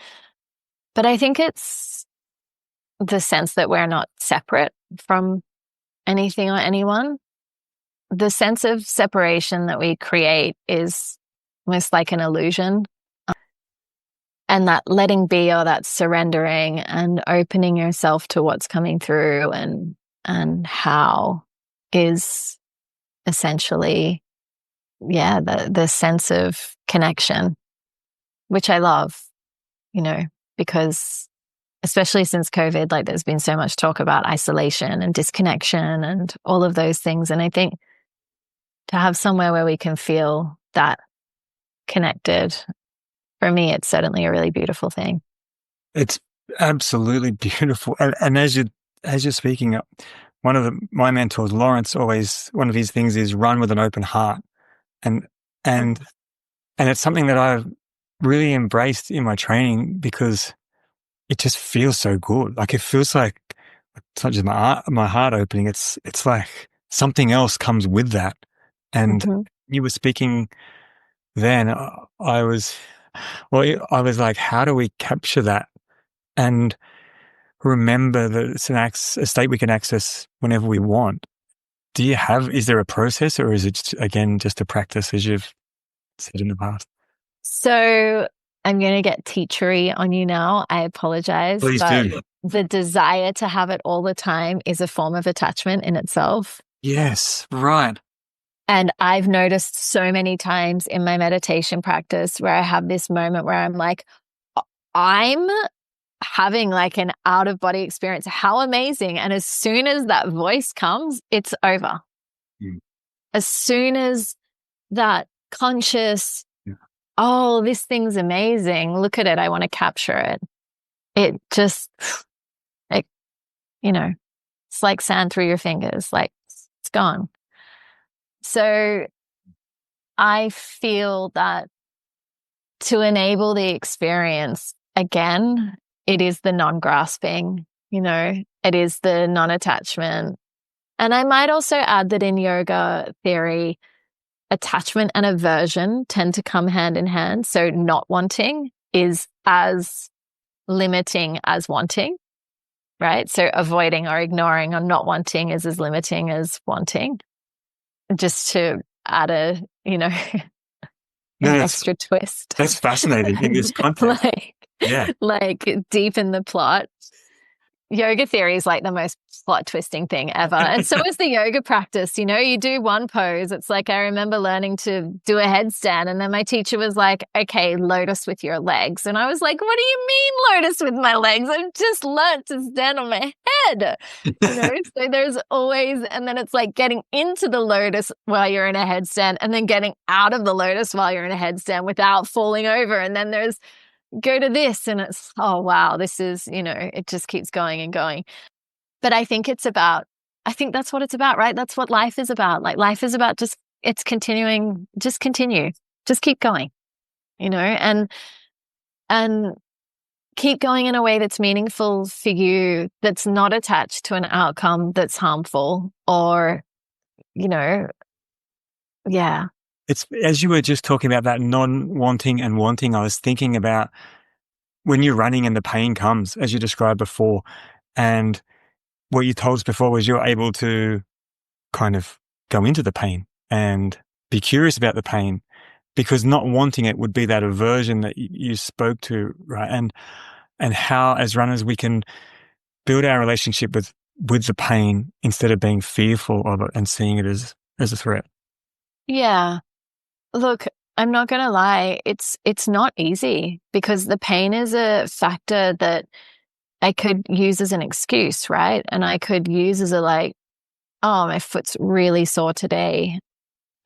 But I think it's the sense that we're not separate from anything or anyone. The sense of separation that we create is almost like an illusion. And that letting be, or that surrendering and opening yourself to what's coming through and how, is essentially, the sense of connection, which I love, because especially since COVID, like, there's been so much talk about isolation and disconnection and all of those things. And I think to have somewhere where we can feel that connected, for me, it's certainly a really beautiful thing. It's absolutely beautiful. And as you're speaking, one of my mentors, Lawrence, always, one of his things is run with an open heart. And it's something that I've really embraced in my training, because it just feels so good. Like, it feels like it's not just my heart opening. It's like something else comes with that. And you were speaking then, I was like, how do we capture that and remember that it's a state we can access whenever we want? Is there a process, or is it, again, just a practice, as you've said in the past? So I'm going to get teachery on you now. I apologize. Please do. The desire to have it all the time is a form of attachment in itself. Yes, right. And I've noticed so many times in my meditation practice where I have this moment where I'm like, I'm having like an out of body experience. How amazing. And as soon as that voice comes, it's over. As soon as that conscious, oh, this thing's amazing, look at it, I want to capture it. It just, It's like sand through your fingers, like it's gone. So I feel that to enable the experience again, it is the non-grasping, it is the non-attachment. And I might also add that in yoga theory, attachment and aversion tend to come hand in hand. So not wanting is as limiting as wanting, right? So avoiding or ignoring or not wanting is as limiting as wanting. Just to add an extra twist. That's fascinating in this context. like deep in the plot. Yoga theory is like the most plot twisting thing ever. And so is the yoga practice. You do one pose. It's like I remember learning to do a headstand, and then my teacher was like, okay, lotus with your legs. And I was like, what do you mean lotus with my legs? I've just learned to stand on my head. So there's always, and then it's like getting into the lotus while you're in a headstand, and then getting out of the lotus while you're in a headstand without falling over. And then there's go to this, and it's, oh, wow, this is, it just keeps going and going. But I think that's what it's about, right? That's what life is about. Like life is about it's continuing, just continue, just keep going, and keep going in a way that's meaningful for you, that's not attached to an outcome that's harmful or, yeah. It's, as you were just talking about that non-wanting and wanting, I was thinking about when you're running and the pain comes, as you described before, and what you told us before was you're able to kind of go into the pain and be curious about the pain, because not wanting it would be that aversion that you spoke to, right? And how, as runners, we can build our relationship with the pain instead of being fearful of it and seeing it as a threat. Yeah. Look, I'm not going to lie. It's not easy, because the pain is a factor that I could use as an excuse, right? And I could use as oh, my foot's really sore today,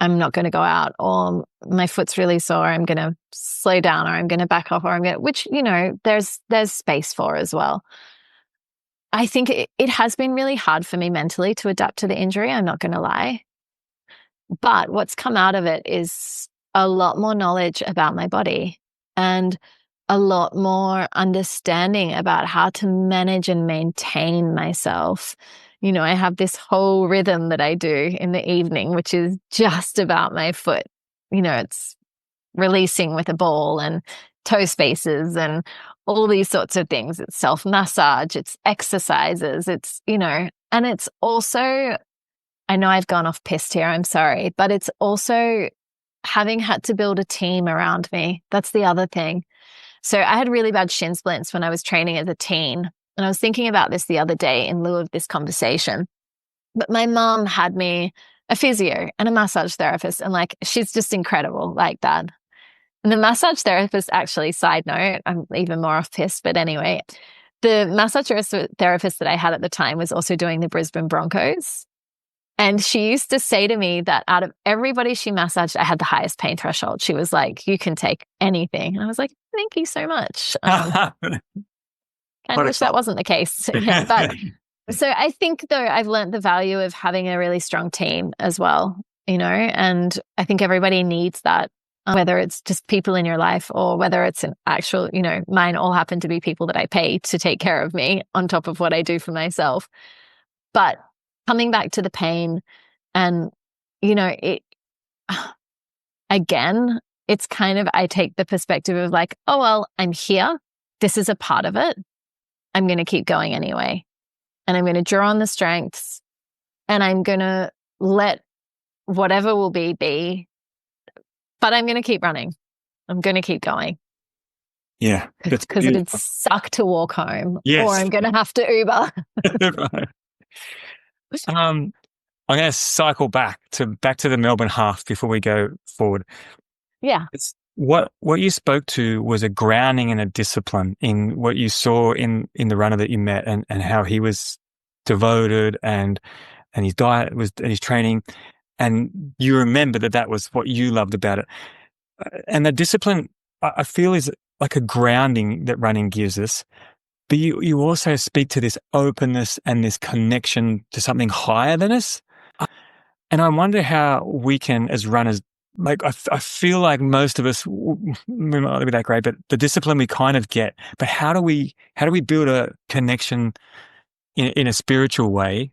I'm not going to go out, or my foot's really sore, I'm going to slow down, or I'm going to back off, or which, there's space for as well. I think it has been really hard for me mentally to adapt to the injury. I'm not going to lie. But what's come out of it is a lot more knowledge about my body and a lot more understanding about how to manage and maintain myself. I have this whole rhythm that I do in the evening, which is just about my foot. It's releasing with a ball and toe spaces and all these sorts of things. It's self-massage, it's exercises, it's, and it's also, I know I've gone off piste here, I'm sorry, but it's also having had to build a team around me. That's the other thing. So I had really bad shin splints when I was training as a teen. And I was thinking about this the other day in lieu of this conversation. But my mom had me a physio and a massage therapist, and she's just incredible like that. And the massage therapist, actually, side note, I'm even more off piste, but anyway, the massage therapist that I had at the time was also doing the Brisbane Broncos. And she used to say to me that out of everybody she massaged, I had the highest pain threshold. She was like, you can take anything. And I was like, thank you so much. Kind of wish that wasn't the case. Yeah, but so I think, though, I've learned the value of having a really strong team as well, and I think everybody needs that, whether it's just people in your life or whether it's an actual, mine all happen to be people that I pay to take care of me on top of what I do for myself. But coming back to the pain and, it, again, it's kind of, I take the perspective of oh, well, I'm here. This is a part of it. I'm going to keep going anyway. And I'm going to draw on the strengths, and I'm going to let whatever will be, but I'm going to keep running. I'm going to keep going. Yeah. Because it'd suck to walk home. Yes. Or I'm going to have to Uber. Right. I'm going to cycle back to the Melbourne half before we go forward. Yeah. It's what you spoke to was a grounding and a discipline in what you saw in the runner that you met, and how he was devoted and his diet was, and his training, and you remember that was what you loved about it. And the discipline, I feel, is like a grounding that running gives us. But you also speak to this openness and this connection to something higher than us. And I wonder how we can, as runners, like I feel like most of us, we might not be that great, but the discipline we kind of get. But how do we build a connection in a spiritual way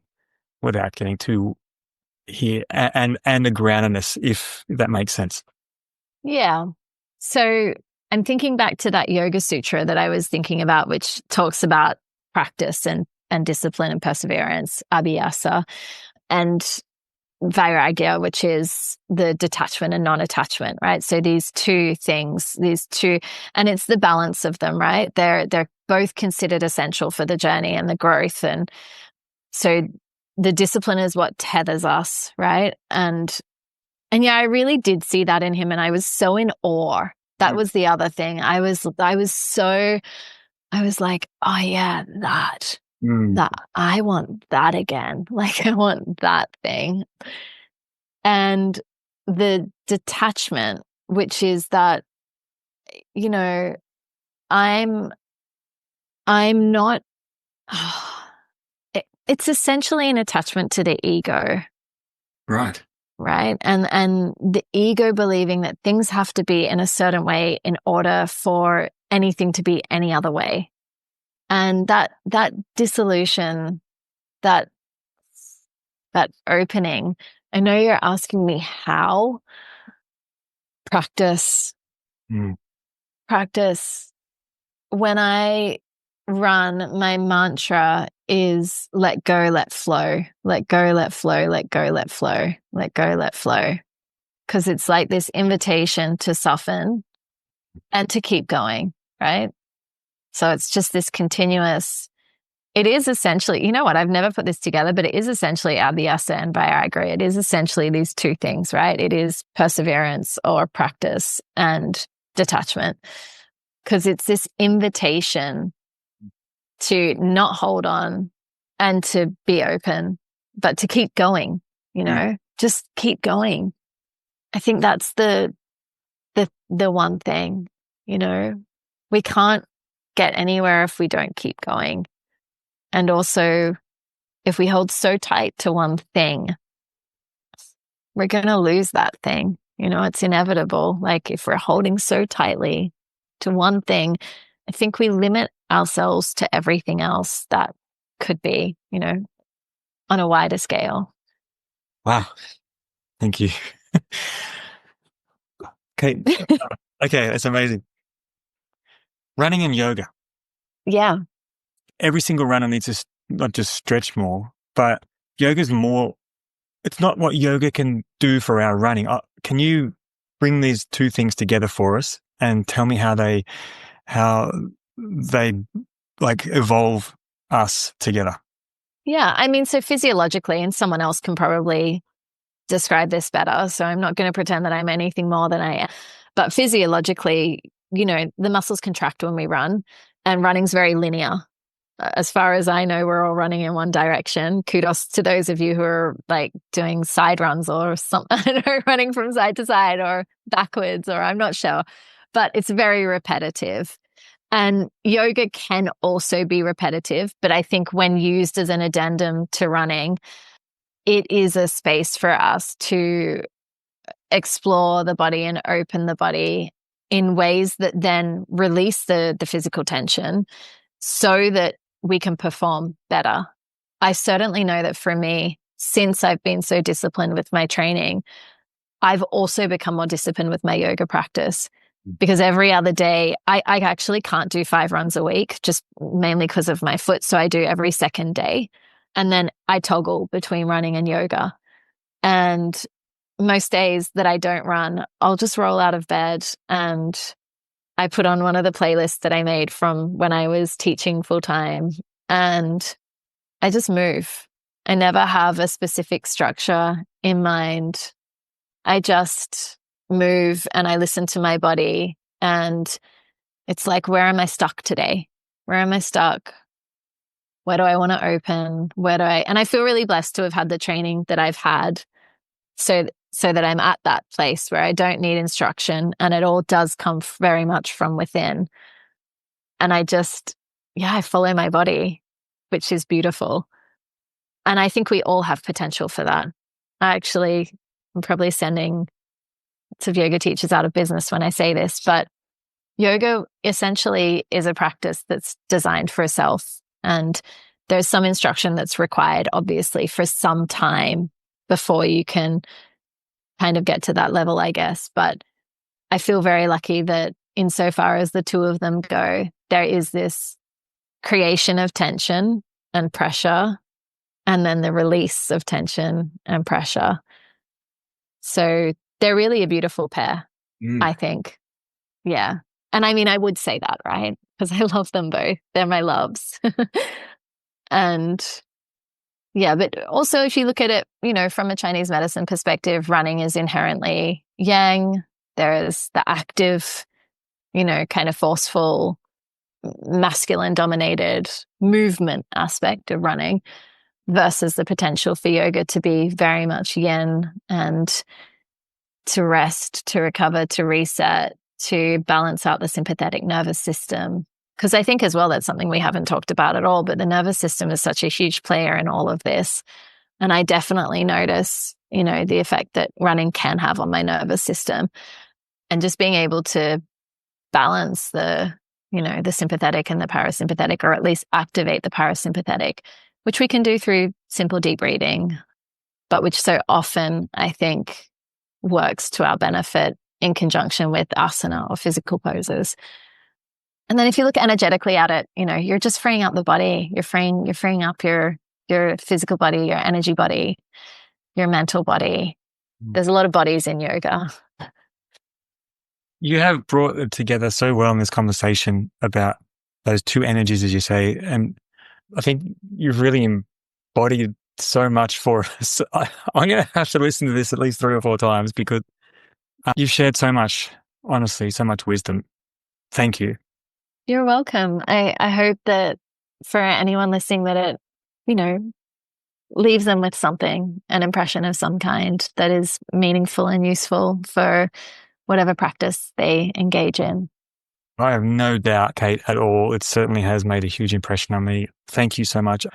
without getting too here and a groundedness, if that makes sense? Yeah. So I'm thinking back to that yoga sutra that I was thinking about, which talks about practice and discipline and perseverance, abhyasa, and vairagya, which is the detachment and non-attachment, right? So these two things, and it's the balance of them, right? They're both considered essential for the journey and the growth. And so the discipline is what tethers us, right? And yeah, I really did see that in him, and I was so in awe. That was the other thing. I was like, oh yeah, that I want that again. Like, I want that thing. And the detachment, which is that, you know, I'm not, it's essentially an attachment to the ego. Right. Right. And the ego believing that things have to be in a certain way in order for anything to be any other way. And that dissolution, that opening, I know you're asking me how. Practice. Practice. When I run, my mantra is let go, let flow, let go, let flow, let go, let flow, let go, let flow. Because it's like this invitation to soften and to keep going, right? So it's just this continuous, it is essentially, you know what, I've never put this together, but it is essentially abhyasa and vairagya. It is essentially these two things, right? It is perseverance or practice and detachment. Because it's this invitation to not hold on and to be open, but to keep going, just keep going. I think that's the one thing, we can't get anywhere if we don't keep going. And also, if we hold so tight to one thing, we're going to lose that thing. It's inevitable. Like, if we're holding so tightly to one thing, I think we limit ourselves to everything else that could be, on a wider scale. Wow. Thank you. Okay. Okay, that's amazing. Running and yoga. Yeah. Every single runner needs to not just stretch more, but yoga's more, it's not what yoga can do for our running. Can you bring these two things together for us and tell me how they like evolve us together? Yeah. I mean, so physiologically, and someone else can probably describe this better, so I'm not going to pretend that I'm anything more than I am. But physiologically, the muscles contract when we run, and running's very linear. As far as I know, we're all running in one direction. Kudos to those of you who are like doing side runs or something, running from side to side or backwards, or I'm not sure. But it's very repetitive. And yoga can also be repetitive, but I think when used as an addendum to running, it is a space for us to explore the body and open the body in ways that then release the physical tension so that we can perform better. I certainly know that for me, since I've been so disciplined with my training, I've also become more disciplined with my yoga practice, because every other day, I actually can't do 5 runs a week, just mainly because of my foot. So I do every second day. And then I toggle between running and yoga. And most days that I don't run, I'll just roll out of bed and I put on one of the playlists that I made from when I was teaching full time, and I just move. I never have a specific structure in mind. I just move and I listen to my body, and it's like, where am I stuck today? Where am I stuck? Where do I want to open? And I feel really blessed to have had the training that I've had so that I'm at that place where I don't need instruction and it all does come very much from within. And I just yeah, I follow my body, which is beautiful. And I think we all have potential for that. I'm probably sending lots of yoga teachers out of business when I say this, but yoga essentially is a practice that's designed for self. And there's some instruction that's required, obviously, for some time before you can kind of get to that level, I guess. But I feel very lucky that insofar as the two of them go, there is this creation of tension and pressure, and then the release of tension and pressure. So they're really a beautiful pair, I think. Yeah. And I mean, I would say that, right? Because I love them both. They're my loves. And yeah, but also if you look at it, from a Chinese medicine perspective, running is inherently yang. There is the active, kind of forceful, masculine dominated movement aspect of running versus the potential for yoga to be very much yin and to rest, to recover, to reset, to balance out the sympathetic nervous system. Because I think as well, that's something we haven't talked about at all, but the nervous system is such a huge player in all of this. And I definitely notice, the effect that running can have on my nervous system, and just being able to balance the sympathetic and the parasympathetic, or at least activate the parasympathetic, which we can do through simple deep breathing, but which so often I think works to our benefit in conjunction with asana or physical poses. And then if you look energetically at it, you're just freeing up the body. You're freeing up your physical body, your energy body, your mental body. There's a lot of bodies in yoga. You have brought it together so well in this conversation about those two energies, as you say. And I think you've really embodied so much for us. I'm going to have to listen to this at least 3 or 4 times because you've shared so much, honestly, so much wisdom. Thank you. You're welcome. I hope that for anyone listening that it, leaves them with something, an impression of some kind that is meaningful and useful for whatever practice they engage in. I have no doubt, Kate, at all. It certainly has made a huge impression on me. Thank you so much.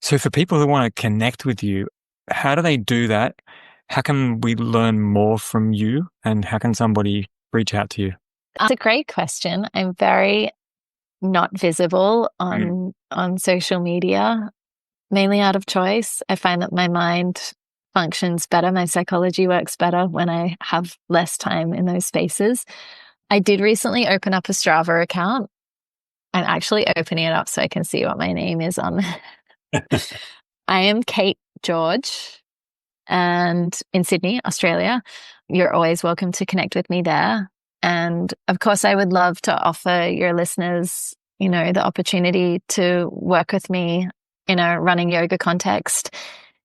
So for people who want to connect with you, how do they do that? How can we learn more from you? And how can somebody reach out to you? That's a great question. I'm very not visible on social media, mainly out of choice. I find that my mind functions better. My psychology works better when I have less time in those spaces. I did recently open up a Strava account. I'm actually opening it up so I can see what my name is on. I am Kate George, and in Sydney, Australia. You're always welcome to connect with me there. And of course, I would love to offer your listeners, the opportunity to work with me in a running yoga context.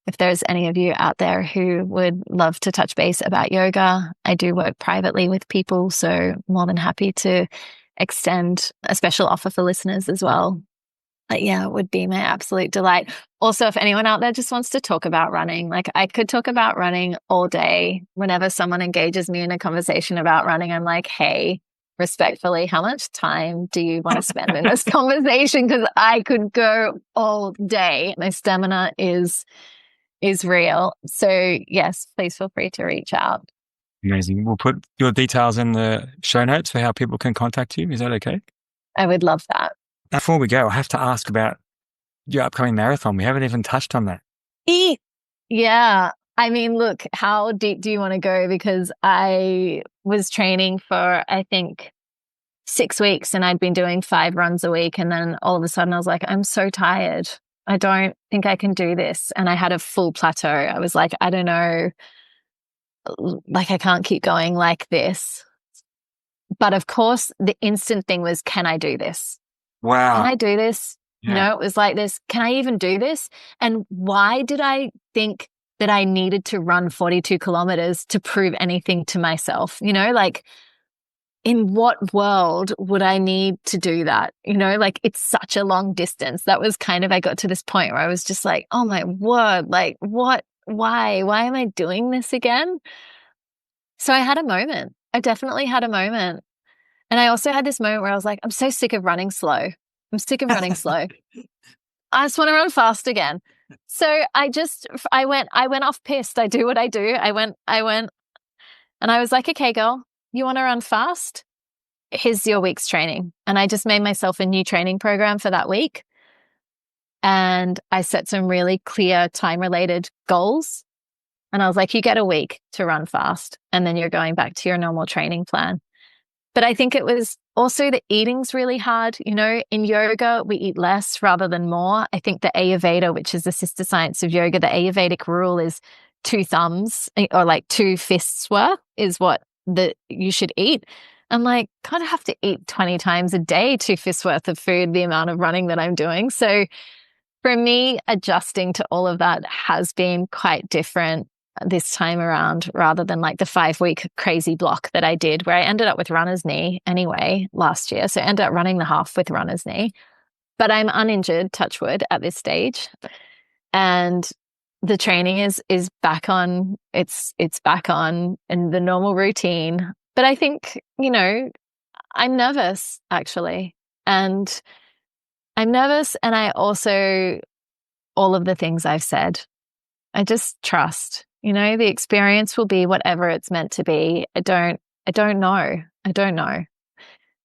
If there's any of you out there who would love to touch base about yoga, I do work privately with people, so more than happy to extend a special offer for listeners as well. But yeah, it would be my absolute delight. Also, if anyone out there just wants to talk about running, like I could talk about running all day. Whenever someone engages me in a conversation about running, I'm like, hey, respectfully, how much time do you want to spend in this conversation? Because I could go all day. My stamina is real. So yes, please feel free to reach out. Amazing. We'll put your details in the show notes for how people can contact you. Is that okay? I would love that. Before we go, I have to ask about your upcoming marathon. We haven't even touched on that. Yeah. I mean, look, how deep do you want to go? Because I was training for, I think, 6 weeks, and I'd been doing 5 runs a week. And then all of a sudden I was like, I'm so tired. I don't think I can do this. And I had a full plateau. I was like, I don't know, like I can't keep going like this. But of course, the instant thing was, can I do this? Wow. Can I do this? Yeah. It was like this. Can I even do this? And why did I think that I needed to run 42 kilometers to prove anything to myself? Like in what world would I need to do that? Like it's such a long distance. That was kind of, I got to this point where I was just like, oh my word, like what, why am I doing this again? So I had a moment. I definitely had a moment. And I also had this moment where I was like, I'm so sick of running slow. I'm sick of running slow. I just want to run fast again. So I went off piste. I do what I do. I went and I was like, okay, girl, you want to run fast? Here's your week's training. And I just made myself a new training program for that week. And I set some really clear time-related goals. And I was like, you get a week to run fast, and then you're going back to your normal training plan. But I think it was also the eating's really hard. You know, in yoga, we eat less rather than more. I think the Ayurveda, which is the sister science of yoga, the Ayurvedic rule is 2 thumbs or like 2 fists worth is what you should eat. I'm like, kind of have to eat 20 times a day, 2 fists worth of food, the amount of running that I'm doing. So for me, adjusting to all of that has been quite different this time around, rather than like the 5-week crazy block that I did, where I ended up with runner's knee anyway last year. So I ended up running the half with runner's knee, but I'm uninjured, touch wood, at this stage. And the training is back on, it's back on in the normal routine. But I think, you know, I'm nervous actually. And I'm nervous. And I also, all of the things I've said, I just trust. You know, the experience will be whatever it's meant to be. I don't know. I don't know.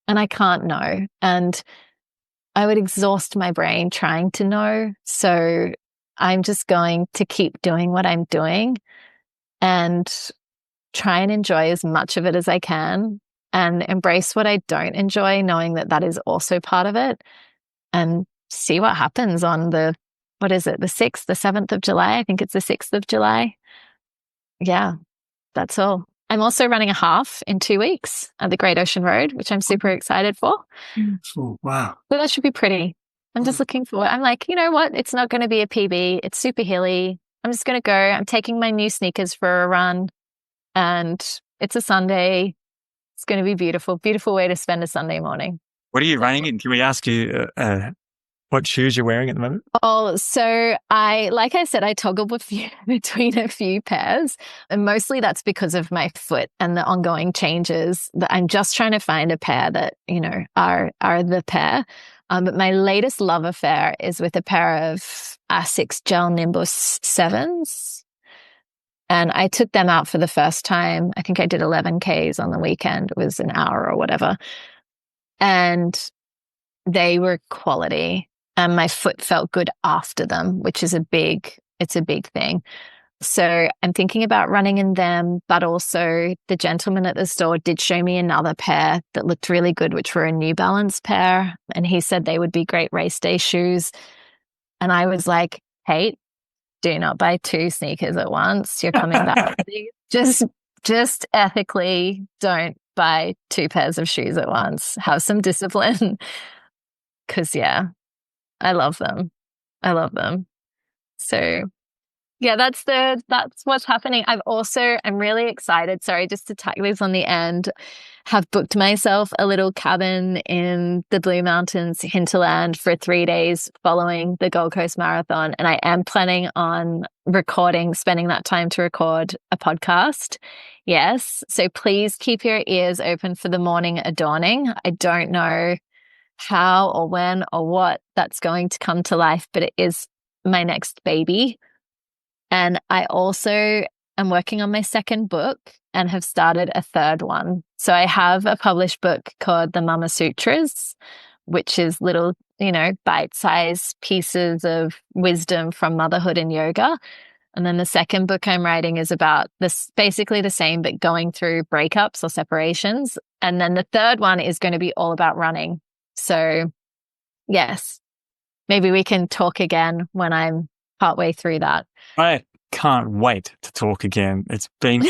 And I can't know. And I would exhaust my brain trying to know. So I'm just going to keep doing what I'm doing and try and enjoy as much of it as I can, and embrace what I don't enjoy, knowing that that is also part of it, and see what happens on the 6th, the 7th of July? I think it's the 6th of July. Yeah, that's all. I'm also running a half in 2 weeks at the Great Ocean Road, which I'm super excited for. Beautiful. Wow. So that should be pretty. I'm just looking forward. I'm like, you know what? It's not going to be a PB. It's super hilly. I'm just going to go. I'm taking my new sneakers for a run, and it's a Sunday. It's going to be beautiful. Beautiful way to spend a Sunday morning. What are you running in? Can we ask you what shoes you're wearing at the moment? Oh, so like I said, I toggle between a few pairs, and mostly that's because of my foot and the ongoing changes. That I'm just trying to find a pair that, you know, are the pair. But my latest love affair is with a pair of Asics Gel Nimbus 7s. And I took them out for the first time. I think I did 11 Ks on the weekend. It was an hour or whatever. And they were quality. And my foot felt good after them, which is a big thing. So I'm thinking about running in them, but also the gentleman at the store did show me another pair that looked really good, which were a New Balance pair. And he said they would be great race day shoes. And I was like, Kate, do not buy 2 sneakers at once. You're coming back. Just ethically don't buy 2 pairs of shoes at once. Have some discipline. 'Cause yeah, I love them. I love them. So yeah, that's what's happening. I'm really excited. Sorry, just to tack this on the end, have booked myself a little cabin in the Blue Mountains hinterland for 3 days following the Gold Coast Marathon. And I am planning on spending that time to record a podcast. Yes. So please keep your ears open for the morning adorning. I don't know how or when or what that's going to come to life, but it is my next baby. And I also am working on my 2nd book and have started a 3rd one. So I have a published book called The Mama Sutras, which is little, you know, bite-sized pieces of wisdom from motherhood and yoga. And then the 2nd book I'm writing is about this, basically the same, but going through breakups or separations. And then the 3rd one is going to be all about running. So yes, maybe we can talk again when I'm partway through that. I can't wait to talk again. It's been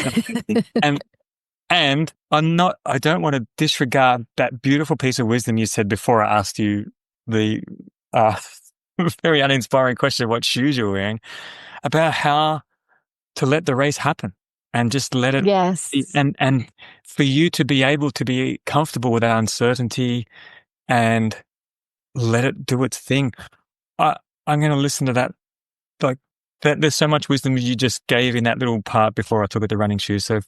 and I don't want to disregard that beautiful piece of wisdom you said before I asked you the very uninspiring question of what shoes you're wearing, about how to let the race happen and just let it. Yes. And for you to be able to be comfortable with that uncertainty and let it do its thing. I'm going to listen to that. Like that, there's so much wisdom you just gave in that little part before I took at the running shoes. So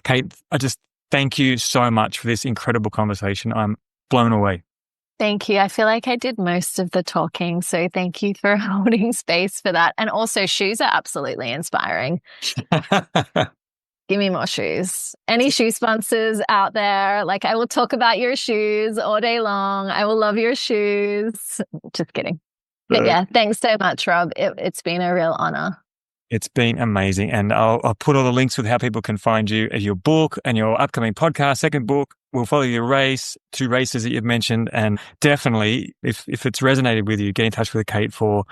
Kate, I just thank you so much for this incredible conversation. I'm blown away. Thank you. I feel like I did most of the talking, so thank you for holding space for that. And also, shoes are absolutely inspiring. Give me more shoes. Any shoe sponsors out there? Like, I will talk about your shoes all day long. I will love your shoes. Just kidding. But yeah, thanks so much, Rob. It's been a real honor. It's been amazing. And I'll put all the links with how people can find you as your book and your upcoming podcast, second book. We'll follow your race, 2 races that you've mentioned. And definitely, if it's resonated with you, get in touch with Kate for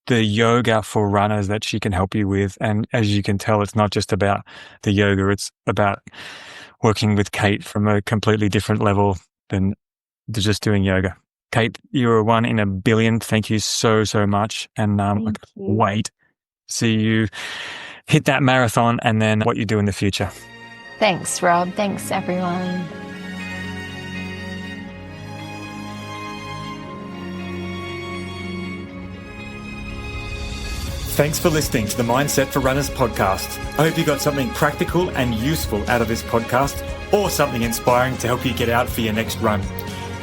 the yoga for runners that she can help you with. And as you can tell, it's not just about the yoga. It's about working with Kate from a completely different level than just doing yoga. Kate, you're a 1 in a billion. Thank you so, so much. And I can't wait to see you hit that marathon and then what you do in the future. Thanks, Rob. Thanks, everyone. Thanks for listening to the Mindset for Runners podcast. I hope you got something practical and useful out of this podcast, or something inspiring to help you get out for your next run.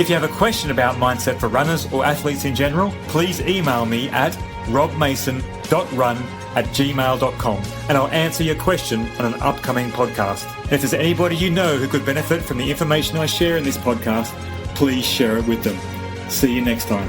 If you have a question about Mindset for Runners or athletes in general, please email me at robmason.run@gmail.com and I'll answer your question on an upcoming podcast. And if there's anybody you know who could benefit from the information I share in this podcast, please share it with them. See you next time.